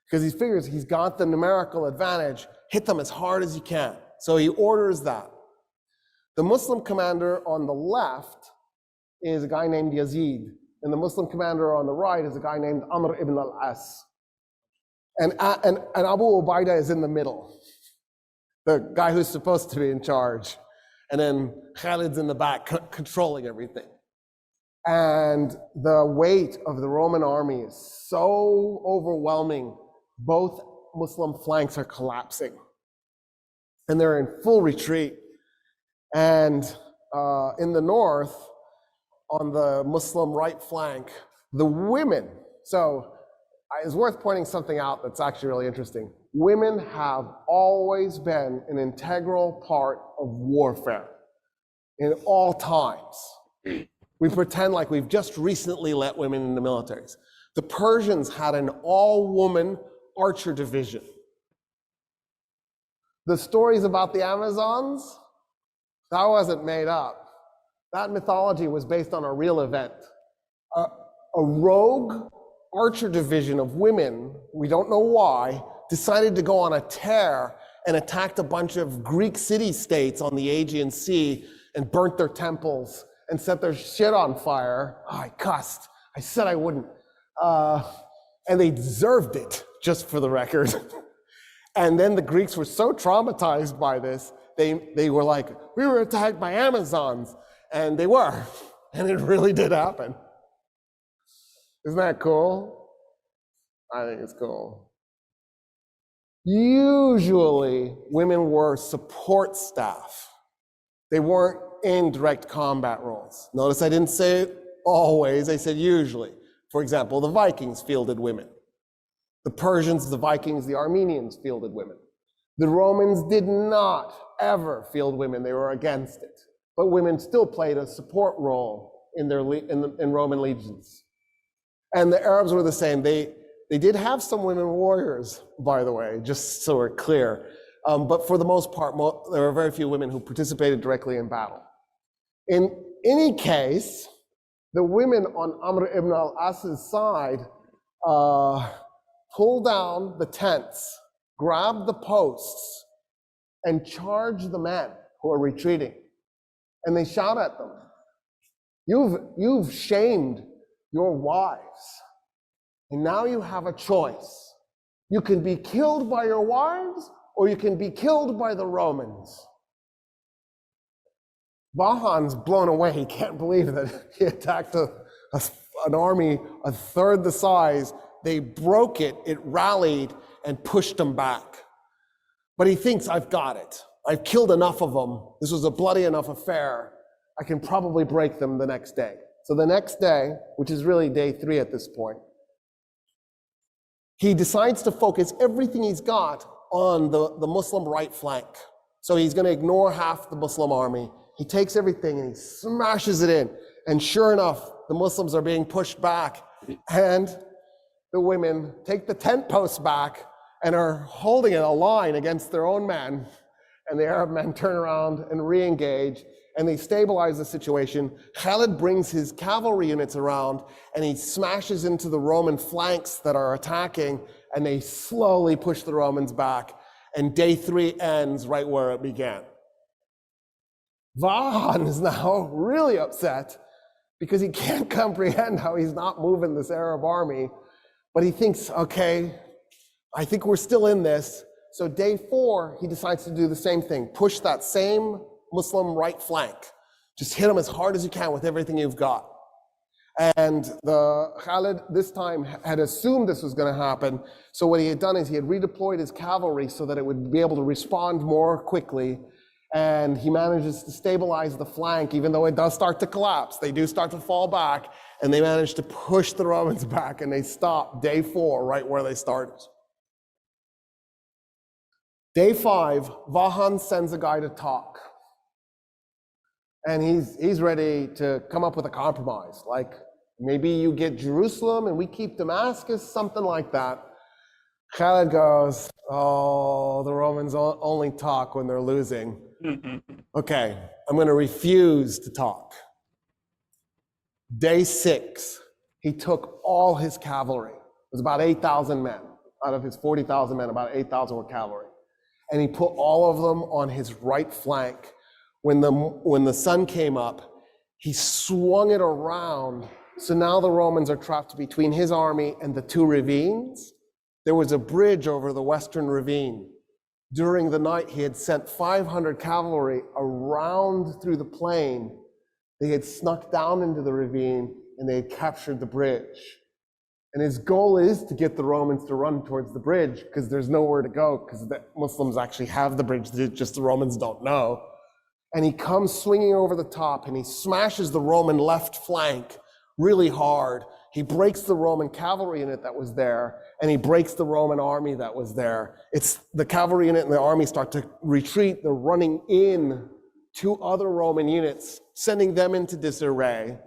Speaker 1: because he figures he's got the numerical advantage, hit them as hard as you can. So he orders that. The Muslim commander on the left is a guy named Yazid, and the Muslim commander on the right is a guy named Amr ibn al-As. And Abu Ubaidah is in the middle, the guy who's supposed to be in charge. And then Khalid's in the back controlling everything. And the weight of the Roman army is so overwhelming, both Muslim flanks are collapsing. And they're in full retreat. And in the north, on the Muslim right flank, the women, so it's worth pointing something out that's actually really interesting. Women have always been an integral part of warfare in all times. We pretend like we've just recently let women in the militaries. The Persians had an all-woman archer division. The stories about the Amazons, that wasn't made up. That mythology was based on a real event. A rogue archer division of women, we don't know why, decided to go on a tear and attacked a bunch of Greek city-states on the Aegean Sea and burnt their temples and set their shit on fire. Oh, I cussed. I said I wouldn't. And they deserved it, just for the record. And then the Greeks were so traumatized by this, they were like, we were attacked by Amazons. And they were. And it really did happen. Isn't that cool? I think it's cool. Usually, women were support staff. They weren't in direct combat roles. Notice I didn't say always, I said usually. For example, the Vikings fielded women. The Persians, the Vikings, the Armenians fielded women. The Romans did not ever field women, they were against it. But women still played a support role in Roman legions. And the Arabs were the same. They did have some women warriors, by the way, just so we're clear. But for the most part, there were very few women who participated directly in battle. In any case, the women on Amr ibn al-As's side pull down the tents, grab the posts, and charge the men who are retreating. And they shout at them, you've shamed your wives, and now you have a choice. You can be killed by your wives, or you can be killed by the Romans. Vahan's blown away. He can't believe that he attacked an army a third the size. They broke it, it rallied, and pushed them back. But he thinks, I've got it. I've killed enough of them. This was a bloody enough affair. I can probably break them the next day. So the next day, which is really day 3 at this point, he decides to focus everything he's got on the Muslim right flank. So he's going to ignore half the Muslim army. He takes everything and he smashes it in. And sure enough, the Muslims are being pushed back. And the women take the tent posts back and are holding a line against their own men. And the Arab men turn around and re-engage, and they stabilize the situation. Khalid brings his cavalry units around, and he smashes into the Roman flanks that are attacking, and they slowly push the Romans back. And day 3 ends right where it began. Vahan is now really upset because he can't comprehend how he's not moving this Arab army, but he thinks, okay, I think we're still in this. So day 4, he decides to do the same thing, push that same Muslim right flank. Just hit them as hard as you can with everything you've got. And Khalid this time had assumed this was going to happen. So what he had done is he had redeployed his cavalry so that it would be able to respond more quickly. And he manages to stabilize the flank, even though it does start to collapse. They do start to fall back, and they manage to push the Romans back, and they stop day 4 right where they started. Day 5, Vahan sends a guy to talk. And he's ready to come up with a compromise. Like, maybe you get Jerusalem and we keep Damascus, something like that. Khalid goes, oh, the Romans only talk when they're losing. Okay, I'm going to refuse to talk. Day 6, he took all his cavalry. It was about 8,000 men. Out of his 40,000 men, about 8,000 were cavalry. And he put all of them on his right flank. When the sun came up, he swung it around. So now the Romans are trapped between his army and the 2 ravines. There was a bridge over the western ravine. During the night, he had sent 500 cavalry around through the plain. They had snuck down into the ravine and they had captured the bridge. And his goal is to get the Romans to run towards the bridge because there's nowhere to go because the Muslims actually have the bridge, just the Romans don't know. And he comes swinging over the top and he smashes the Roman left flank really hard. He breaks the Roman cavalry unit that was there, and he breaks the Roman army that was there. It's the cavalry unit and the army start to retreat. They're running in 2 other Roman units, sending them into disarray.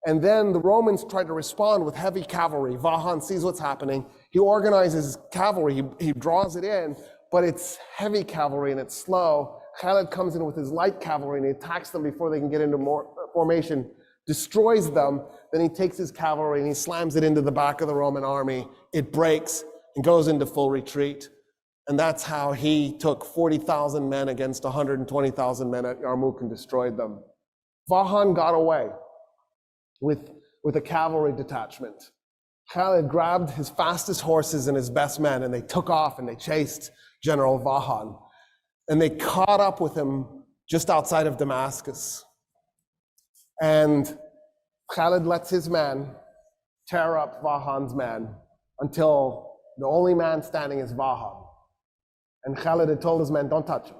Speaker 1: And then the Romans try to respond with heavy cavalry. Vahan sees what's happening. He organizes cavalry. He draws it in, but it's heavy cavalry and it's slow. Khalid comes in with his light cavalry and he attacks them before they can get into more formation, destroys them. Then he takes his cavalry and he slams it into the back of the Roman army. It breaks and goes into full retreat. And that's how he took 40,000 men against 120,000 men at Yarmouk and destroyed them. Vahan got away with a cavalry detachment. Khalid grabbed his fastest horses and his best men and they took off and they chased General Vahan. And they caught up with him just outside of Damascus. And Khalid lets his men tear up Vahan's men until the only man standing is Vahan. And Khalid had told his men, don't touch him.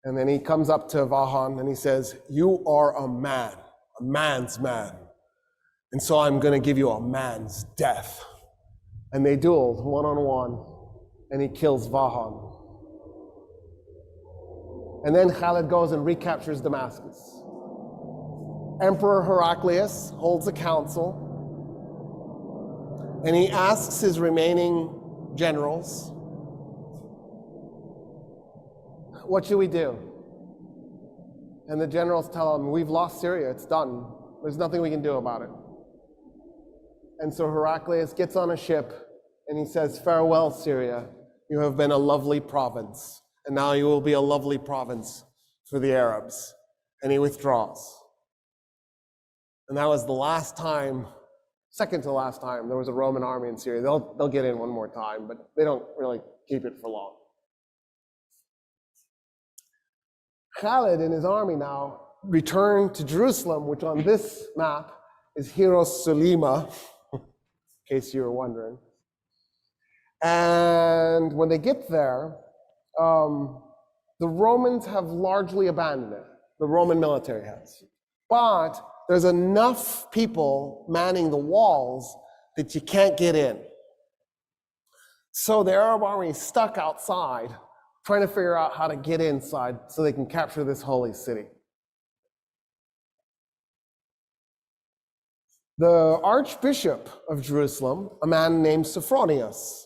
Speaker 1: And then he comes up to Vahan and he says, you are a man's man. And so I'm going to give you a man's death. And they dueled one-on-one, and he kills Vahan. And then Khalid goes and recaptures Damascus. Emperor Heraclius holds a council, and he asks his remaining generals, what should we do? And the generals tell him, we've lost Syria, it's done. There's nothing we can do about it. And so Heraclius gets on a ship and he says, farewell, Syria. You have been a lovely province, and now you will be a lovely province for the Arabs. And he withdraws. And that was the last time, second to last time, there was a Roman army in Syria. They'll get in one more time, but they don't really keep it for long. Khalid and his army now return to Jerusalem, which on this map is Hirosulima, in case you were wondering. And when they get there, the Romans have largely abandoned it. The Roman military has. But there's enough people manning the walls that you can't get in. So the Arab army is stuck outside, trying to figure out how to get inside so they can capture this holy city. The Archbishop of Jerusalem, a man named Sophronius,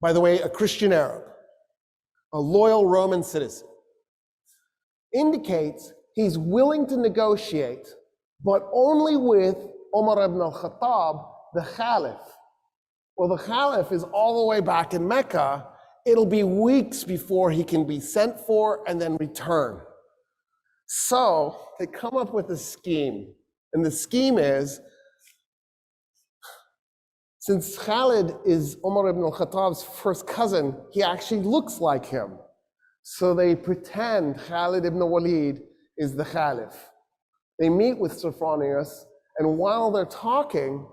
Speaker 1: by the way, a Christian Arab, a loyal Roman citizen, indicates he's willing to negotiate, but only with Umar ibn al-Khattab, the Caliph. Well, the Caliph is all the way back in Mecca. It'll be weeks before he can be sent for and then return. So they come up with a scheme. And the scheme is, since Khalid is Umar ibn al-Khattab's first cousin, he actually looks like him. So they pretend Khalid ibn Walid is the Caliph. They meet with Sophronius, and while they're talking,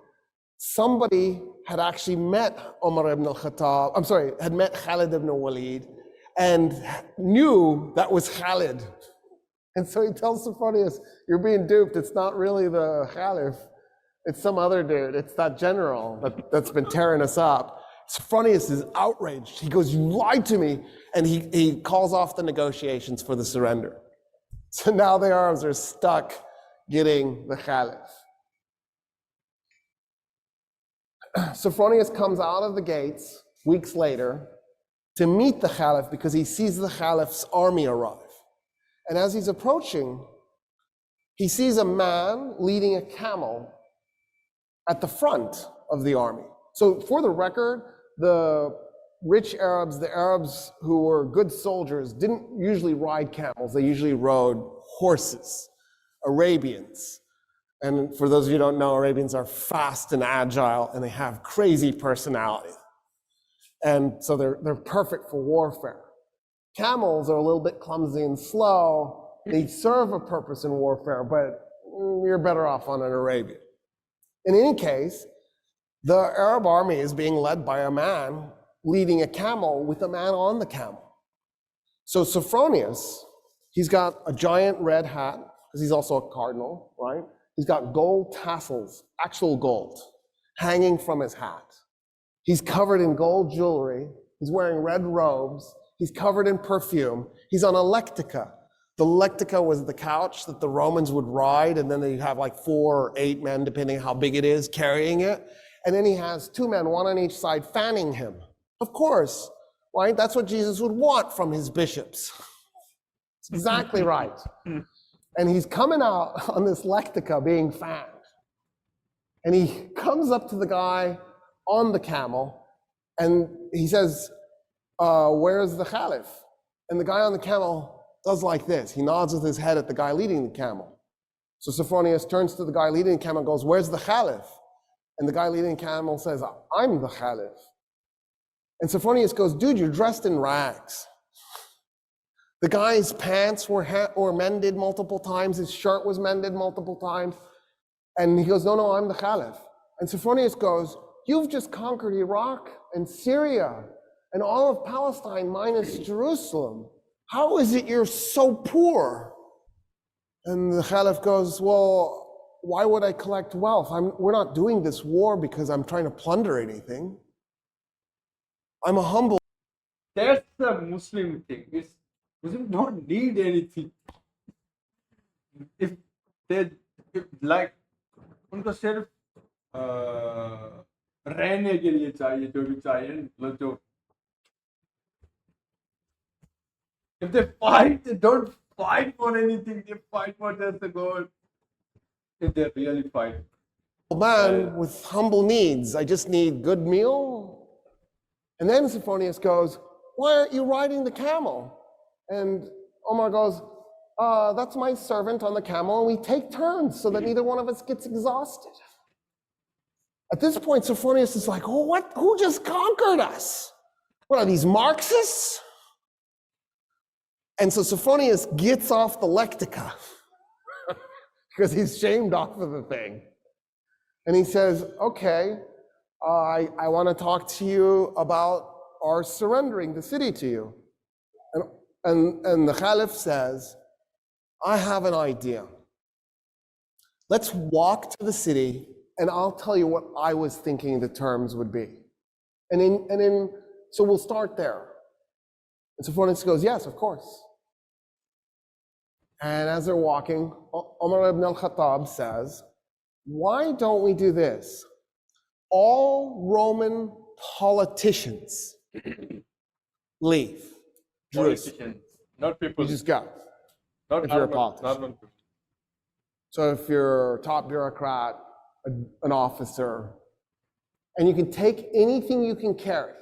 Speaker 1: somebody had actually met Umar ibn al-Khattab, had met Khalid ibn Walid and knew that was Khalid. And so he tells Sophronius, you're being duped, it's not really the Caliph, it's some other dude, it's that general that's been tearing us up. Sophronius is outraged. He goes, you lied to me. And he calls off the negotiations for the surrender. So now the Arabs are stuck getting the Caliph. Sophronius comes out of the gates weeks later to meet the Caliph because he sees the Caliph's army arrive. And as he's approaching, he sees a man leading a camel at the front of the army. So for the record, the rich Arabs, the Arabs who were good soldiers, didn't usually ride camels. They usually rode horses, Arabians. And for those of you who don't know, Arabians are fast and agile, and they have crazy personality. And so they're perfect for warfare. Camels are a little bit clumsy and slow. They serve a purpose in warfare, but you're better off on an Arabian. In any case, the Arab army is being led by a man leading a camel with a man on the camel. So Sophronius, he's got a giant red hat, because he's also a cardinal, right? He's got gold tassels, actual gold, hanging from his hat. He's covered in gold jewelry. He's wearing red robes. He's covered in perfume. He's on a lectica. The lectica was the couch that the Romans would ride, and then they have like 4 or 8 men, depending how big it is, carrying it. And then he has 2 men, one on each side, fanning him. Of course, right? That's what Jesus would want from his bishops. It's exactly right. And he's coming out on this lectica being fanned. And he comes up to the guy on the camel, and he says, where's the Caliph? And the guy on the camel does like this. He nods with his head at the guy leading the camel. So Sophronius turns to the guy leading the camel and goes, where's the Caliph? And the guy leading the camel says, I'm the Caliph. And Sophronius goes, dude, you're dressed in rags. The guy's pants were mended multiple times. His shirt was mended multiple times. And he goes, no, I'm the Caliph. And Sophronius goes, you've just conquered Iraq and Syria and all of Palestine minus Jerusalem. How is it you're so poor? And the Caliph goes, well, why would I collect wealth? We're not doing this war because I'm trying to plunder anything. I'm a humble.
Speaker 2: That's the Muslim thing. Muslims don't need anything. If they like, उनको सिर्फ रहने के लिए चाहिए जो भी चाहिए मतलब जो if they fight they don't fight for anything, they fight for just the goal if they really fight.
Speaker 1: Man with humble needs. I just need good meal. And then Sophronius goes, why aren't you riding the camel? And Omar goes, that's my servant on the camel, and we take turns so that neither one of us gets exhausted. At this point, Sophronius is like, oh, what? Who just conquered us? What are these, Marxists? And so Sophronius gets off the lectica because he's shamed off of the thing. And he says, okay, I want to talk to you about our surrendering the city to you. And the Caliph says, I have an idea. Let's walk to the city and I'll tell you what I was thinking the terms would be. So we'll start there. And Sophronius goes, yes, of course. And as they're walking, Umar ibn al-Khattab says, why don't we do this? All Roman politicians leave Jerusalem.
Speaker 2: Politicians, not people.
Speaker 1: You just go.
Speaker 2: Not
Speaker 1: if you're a
Speaker 2: normal
Speaker 1: politician.
Speaker 2: people.
Speaker 1: So if you're a top bureaucrat, an officer, and you can take anything you can carry.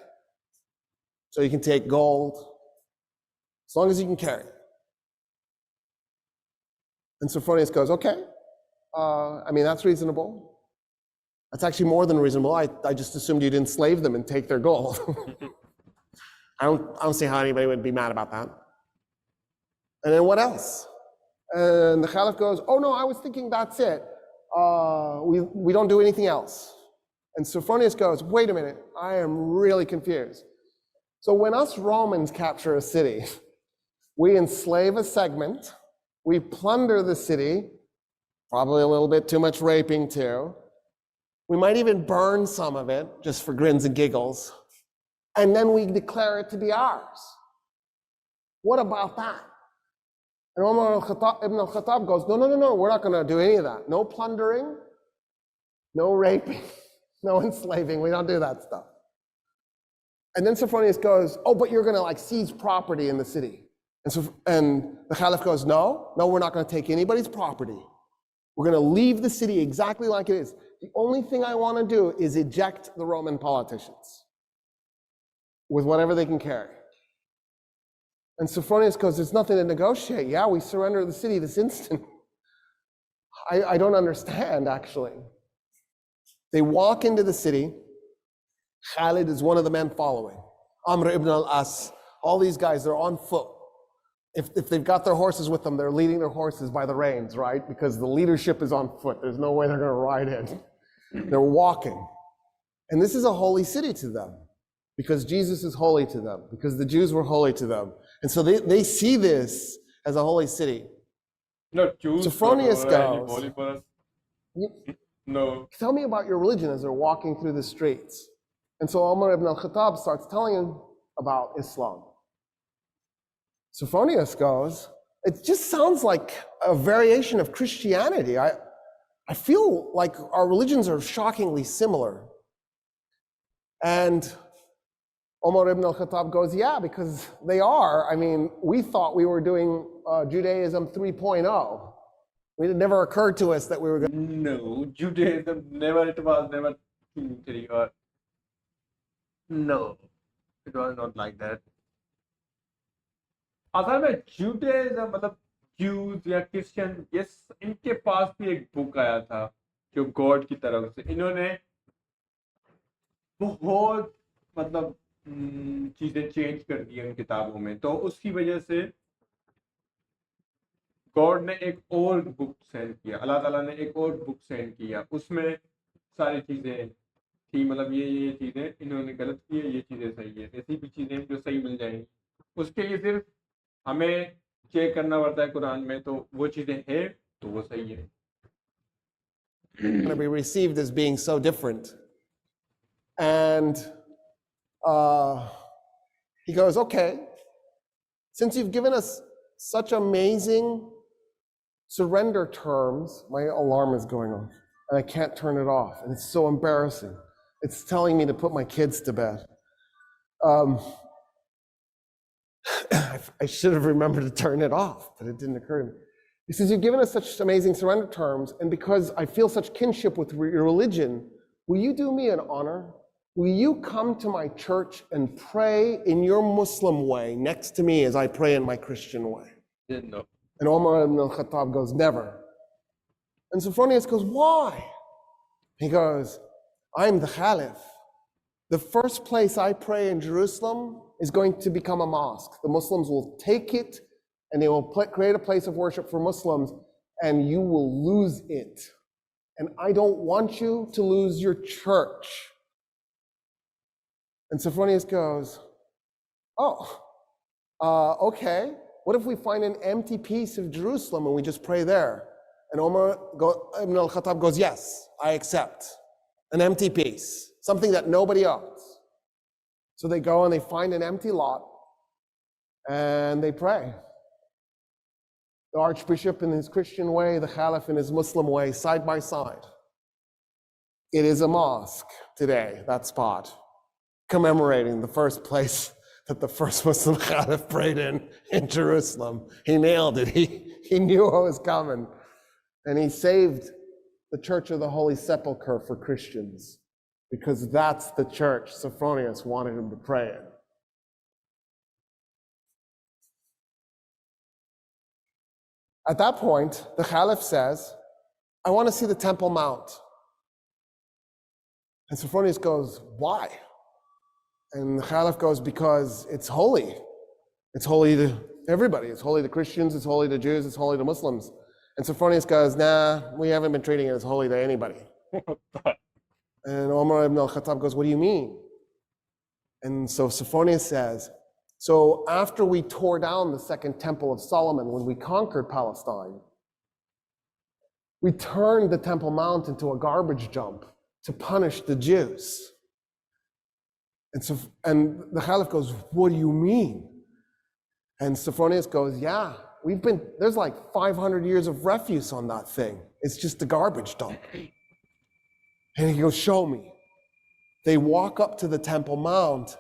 Speaker 1: So you can take gold, as long as you can carry it. And Sophronius goes, okay, that's reasonable. That's actually more than reasonable. I just assumed you'd enslave them and take their gold. I don't see how anybody would be mad about that. And then what else? And the Caliph goes, oh no, I was thinking that's it. We don't do anything else. And Sophronius goes, wait a minute, I am really confused. So when us Romans capture a city, we enslave a segment, we plunder the city, probably a little bit too much raping too. We might even burn some of it just for grins and giggles. And then we declare it to be ours. What about that? And Umar ibn al-Khattab goes, no, we're not going to do any of that. No plundering, no raping, no enslaving. We don't do that stuff. And then Sophronius goes, oh, but you're going to seize property in the city. And the Caliph goes, no, we're not going to take anybody's property. We're going to leave the city exactly like it is. The only thing I want to do is eject the Roman politicians with whatever they can carry. And Sophronius goes, there's nothing to negotiate. Yeah, we surrender the city this instant. I don't understand, actually. They walk into the city. Khalid is one of the men following. Amr ibn al-As, all these guys, they're on foot. If they've got their horses with them, they're leading their horses by the reins, right? Because the leadership is on foot. There's no way they're going to ride in. They're walking. And this is a holy city to them because Jesus is holy to them, because the Jews were holy to them. And so they see this as a holy city.
Speaker 2: No, Jews.
Speaker 1: Sophronius goes,
Speaker 2: no.
Speaker 1: Tell me about your religion as they're walking through the streets. And so Umar ibn al-Khattab starts telling him about Islam. Sophronius goes, it just sounds like a variation of Christianity. I feel like our religions are shockingly similar. And Umar ibn al-Khattab goes, yeah, because they are. We thought we were doing Judaism 3.0. It never occurred to us that we were going to...
Speaker 2: No, Judaism never 2.3 or... No, it was not like that. असल में Judaism मतलब Jews या Christian ये इनके पास भी एक book आया था जो गॉड की तरफ से इन्होंने बहुत मतलब चीजें चेंज कर दी उन किताबों में तो उसकी वजह से गॉड ने एक और बुक सेंड किया अल्लाह ताला ने एक और बुक सेंड किया उसमें सारी चीज़ें थी, मतलब ये चीज़ें इन्होंने गलत की है, ये चीज़ें सही है, ऐसी भी चीज़ें जो सही मिल जाएंगी। उसके लिए सिर्फ हमें चेक करना पड़ता है कुरान में, तो वो चीज़ें हैं तो वो सही है।
Speaker 1: Going to be received as being so different. And he goes, okay, since you've given us such amazing surrender terms, my alarm is going off and I can't turn it off. And it's so embarrassing. It's telling me to put my kids to bed. I should have remembered to turn it off, but it didn't occur to me. He says, you've given us such amazing surrender terms, and because I feel such kinship with your religion, will you do me an honor? Will you come to my church and pray in your Muslim way next to me as I pray in my Christian way?
Speaker 2: No.
Speaker 1: And Omar ibn al-Khattab goes, never. And Sophronius goes, why? He goes, I'm the Khalif. The first place I pray in Jerusalem is going to become a mosque. The Muslims will take it and they will create a place of worship for Muslims, and you will lose it. And I don't want you to lose your church. And Sophronius goes, okay. What if we find an empty piece of Jerusalem and we just pray there? And Omar ibn al-Khattab goes, yes, I accept. An empty piece, something that nobody owns. So they go and they find an empty lot and they pray. The Archbishop in his Christian way, the Khalif in his Muslim way, side by side. It is a mosque today, that spot, commemorating the first place that the first Muslim Khalif prayed in Jerusalem. He nailed it. He knew what was coming. And he saved the Church of the Holy Sepulchre for Christians, because that's the church Sophronius wanted him to pray in. At that point, the Khalif says, I want to see the Temple Mount. And Sophronius goes, why? And the Khalif goes, because it's holy. It's holy to everybody. It's holy to Christians, it's holy to Jews, it's holy to Muslims. And Sophronius goes, nah, we haven't been treating it as holy to anybody. And Omar ibn al-Khattab goes, what do you mean? And so Sophronius says, so after we tore down the second temple of Solomon, when we conquered Palestine, we turned the Temple Mount into a garbage dump to punish the Jews. And the Khalif goes, what do you mean? And Sophronius goes, yeah, there's like 500 years of refuse on that thing. It's just a garbage dump. And he goes, show me. They walk up to the Temple Mount,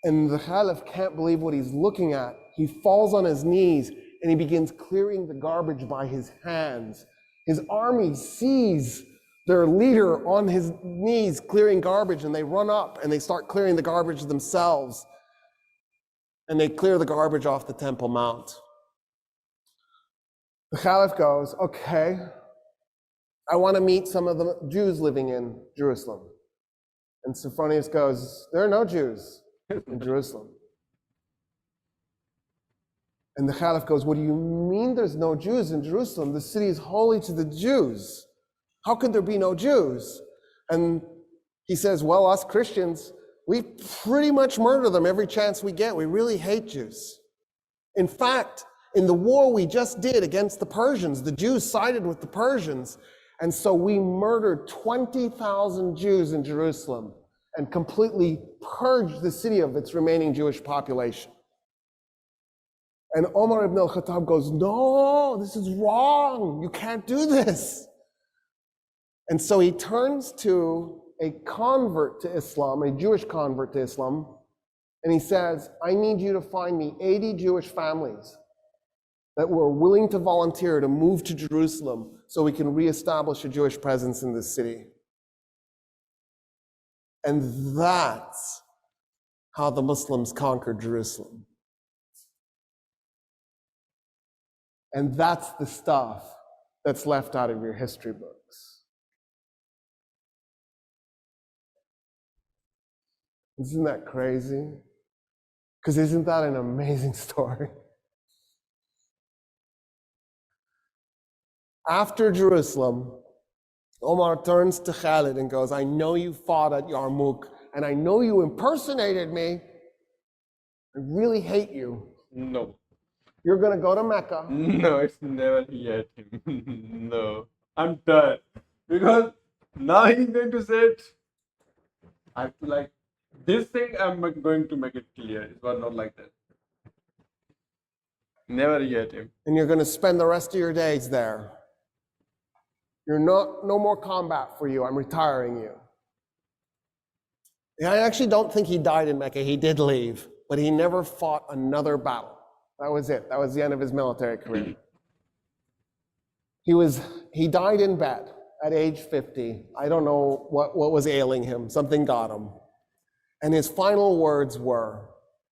Speaker 1: and the Khalif can't believe what he's looking at. He falls on his knees and he begins clearing the garbage by his hands. His army sees their leader on his knees clearing garbage, and they run up and they start clearing the garbage themselves. And they clear the garbage off the Temple Mount. The Khalif goes, okay, I want to meet some of the Jews living in Jerusalem. And Sophronius goes, there are no Jews in Jerusalem. And the Khalif goes, what do you mean there's no Jews in Jerusalem? The city is holy to the Jews. How could there be no Jews? And he says, well, us Christians, we pretty much murder them every chance we get. We really hate Jews. In fact, in the war we just did against the Persians, the Jews sided with the Persians. And so we murdered 20,000 Jews in Jerusalem and completely purged the city of its remaining Jewish population. And Omar ibn al-Khattab goes, no, this is wrong. You can't do this. And so he turns to a convert to Islam, a Jewish convert to Islam, and he says, I need you to find me 80 Jewish families that were willing to volunteer to move to Jerusalem so we can reestablish a Jewish presence in this city. And that's how the Muslims conquered Jerusalem. And that's the stuff that's left out of your history books. Isn't that crazy? Because isn't that an amazing story? After Jerusalem, Omar turns to Khalid and goes, I know you fought at Yarmouk, and I know you impersonated me. I really hate you.
Speaker 2: No.
Speaker 1: You're going to go to Mecca.
Speaker 2: No, it's never yet him. No. I'm done. Because now he's going to say it. I have to like this thing I'm going to make it clear. It was not like that. Never yet him.
Speaker 1: And you're going to spend the rest of your days there. No more combat for you. I'm retiring you. I actually don't think he died in Mecca. He did leave, but he never fought another battle. That was it. That was the end of his military career. He died in bed at age 50. I don't know what was ailing him. Something got him. And his final words were,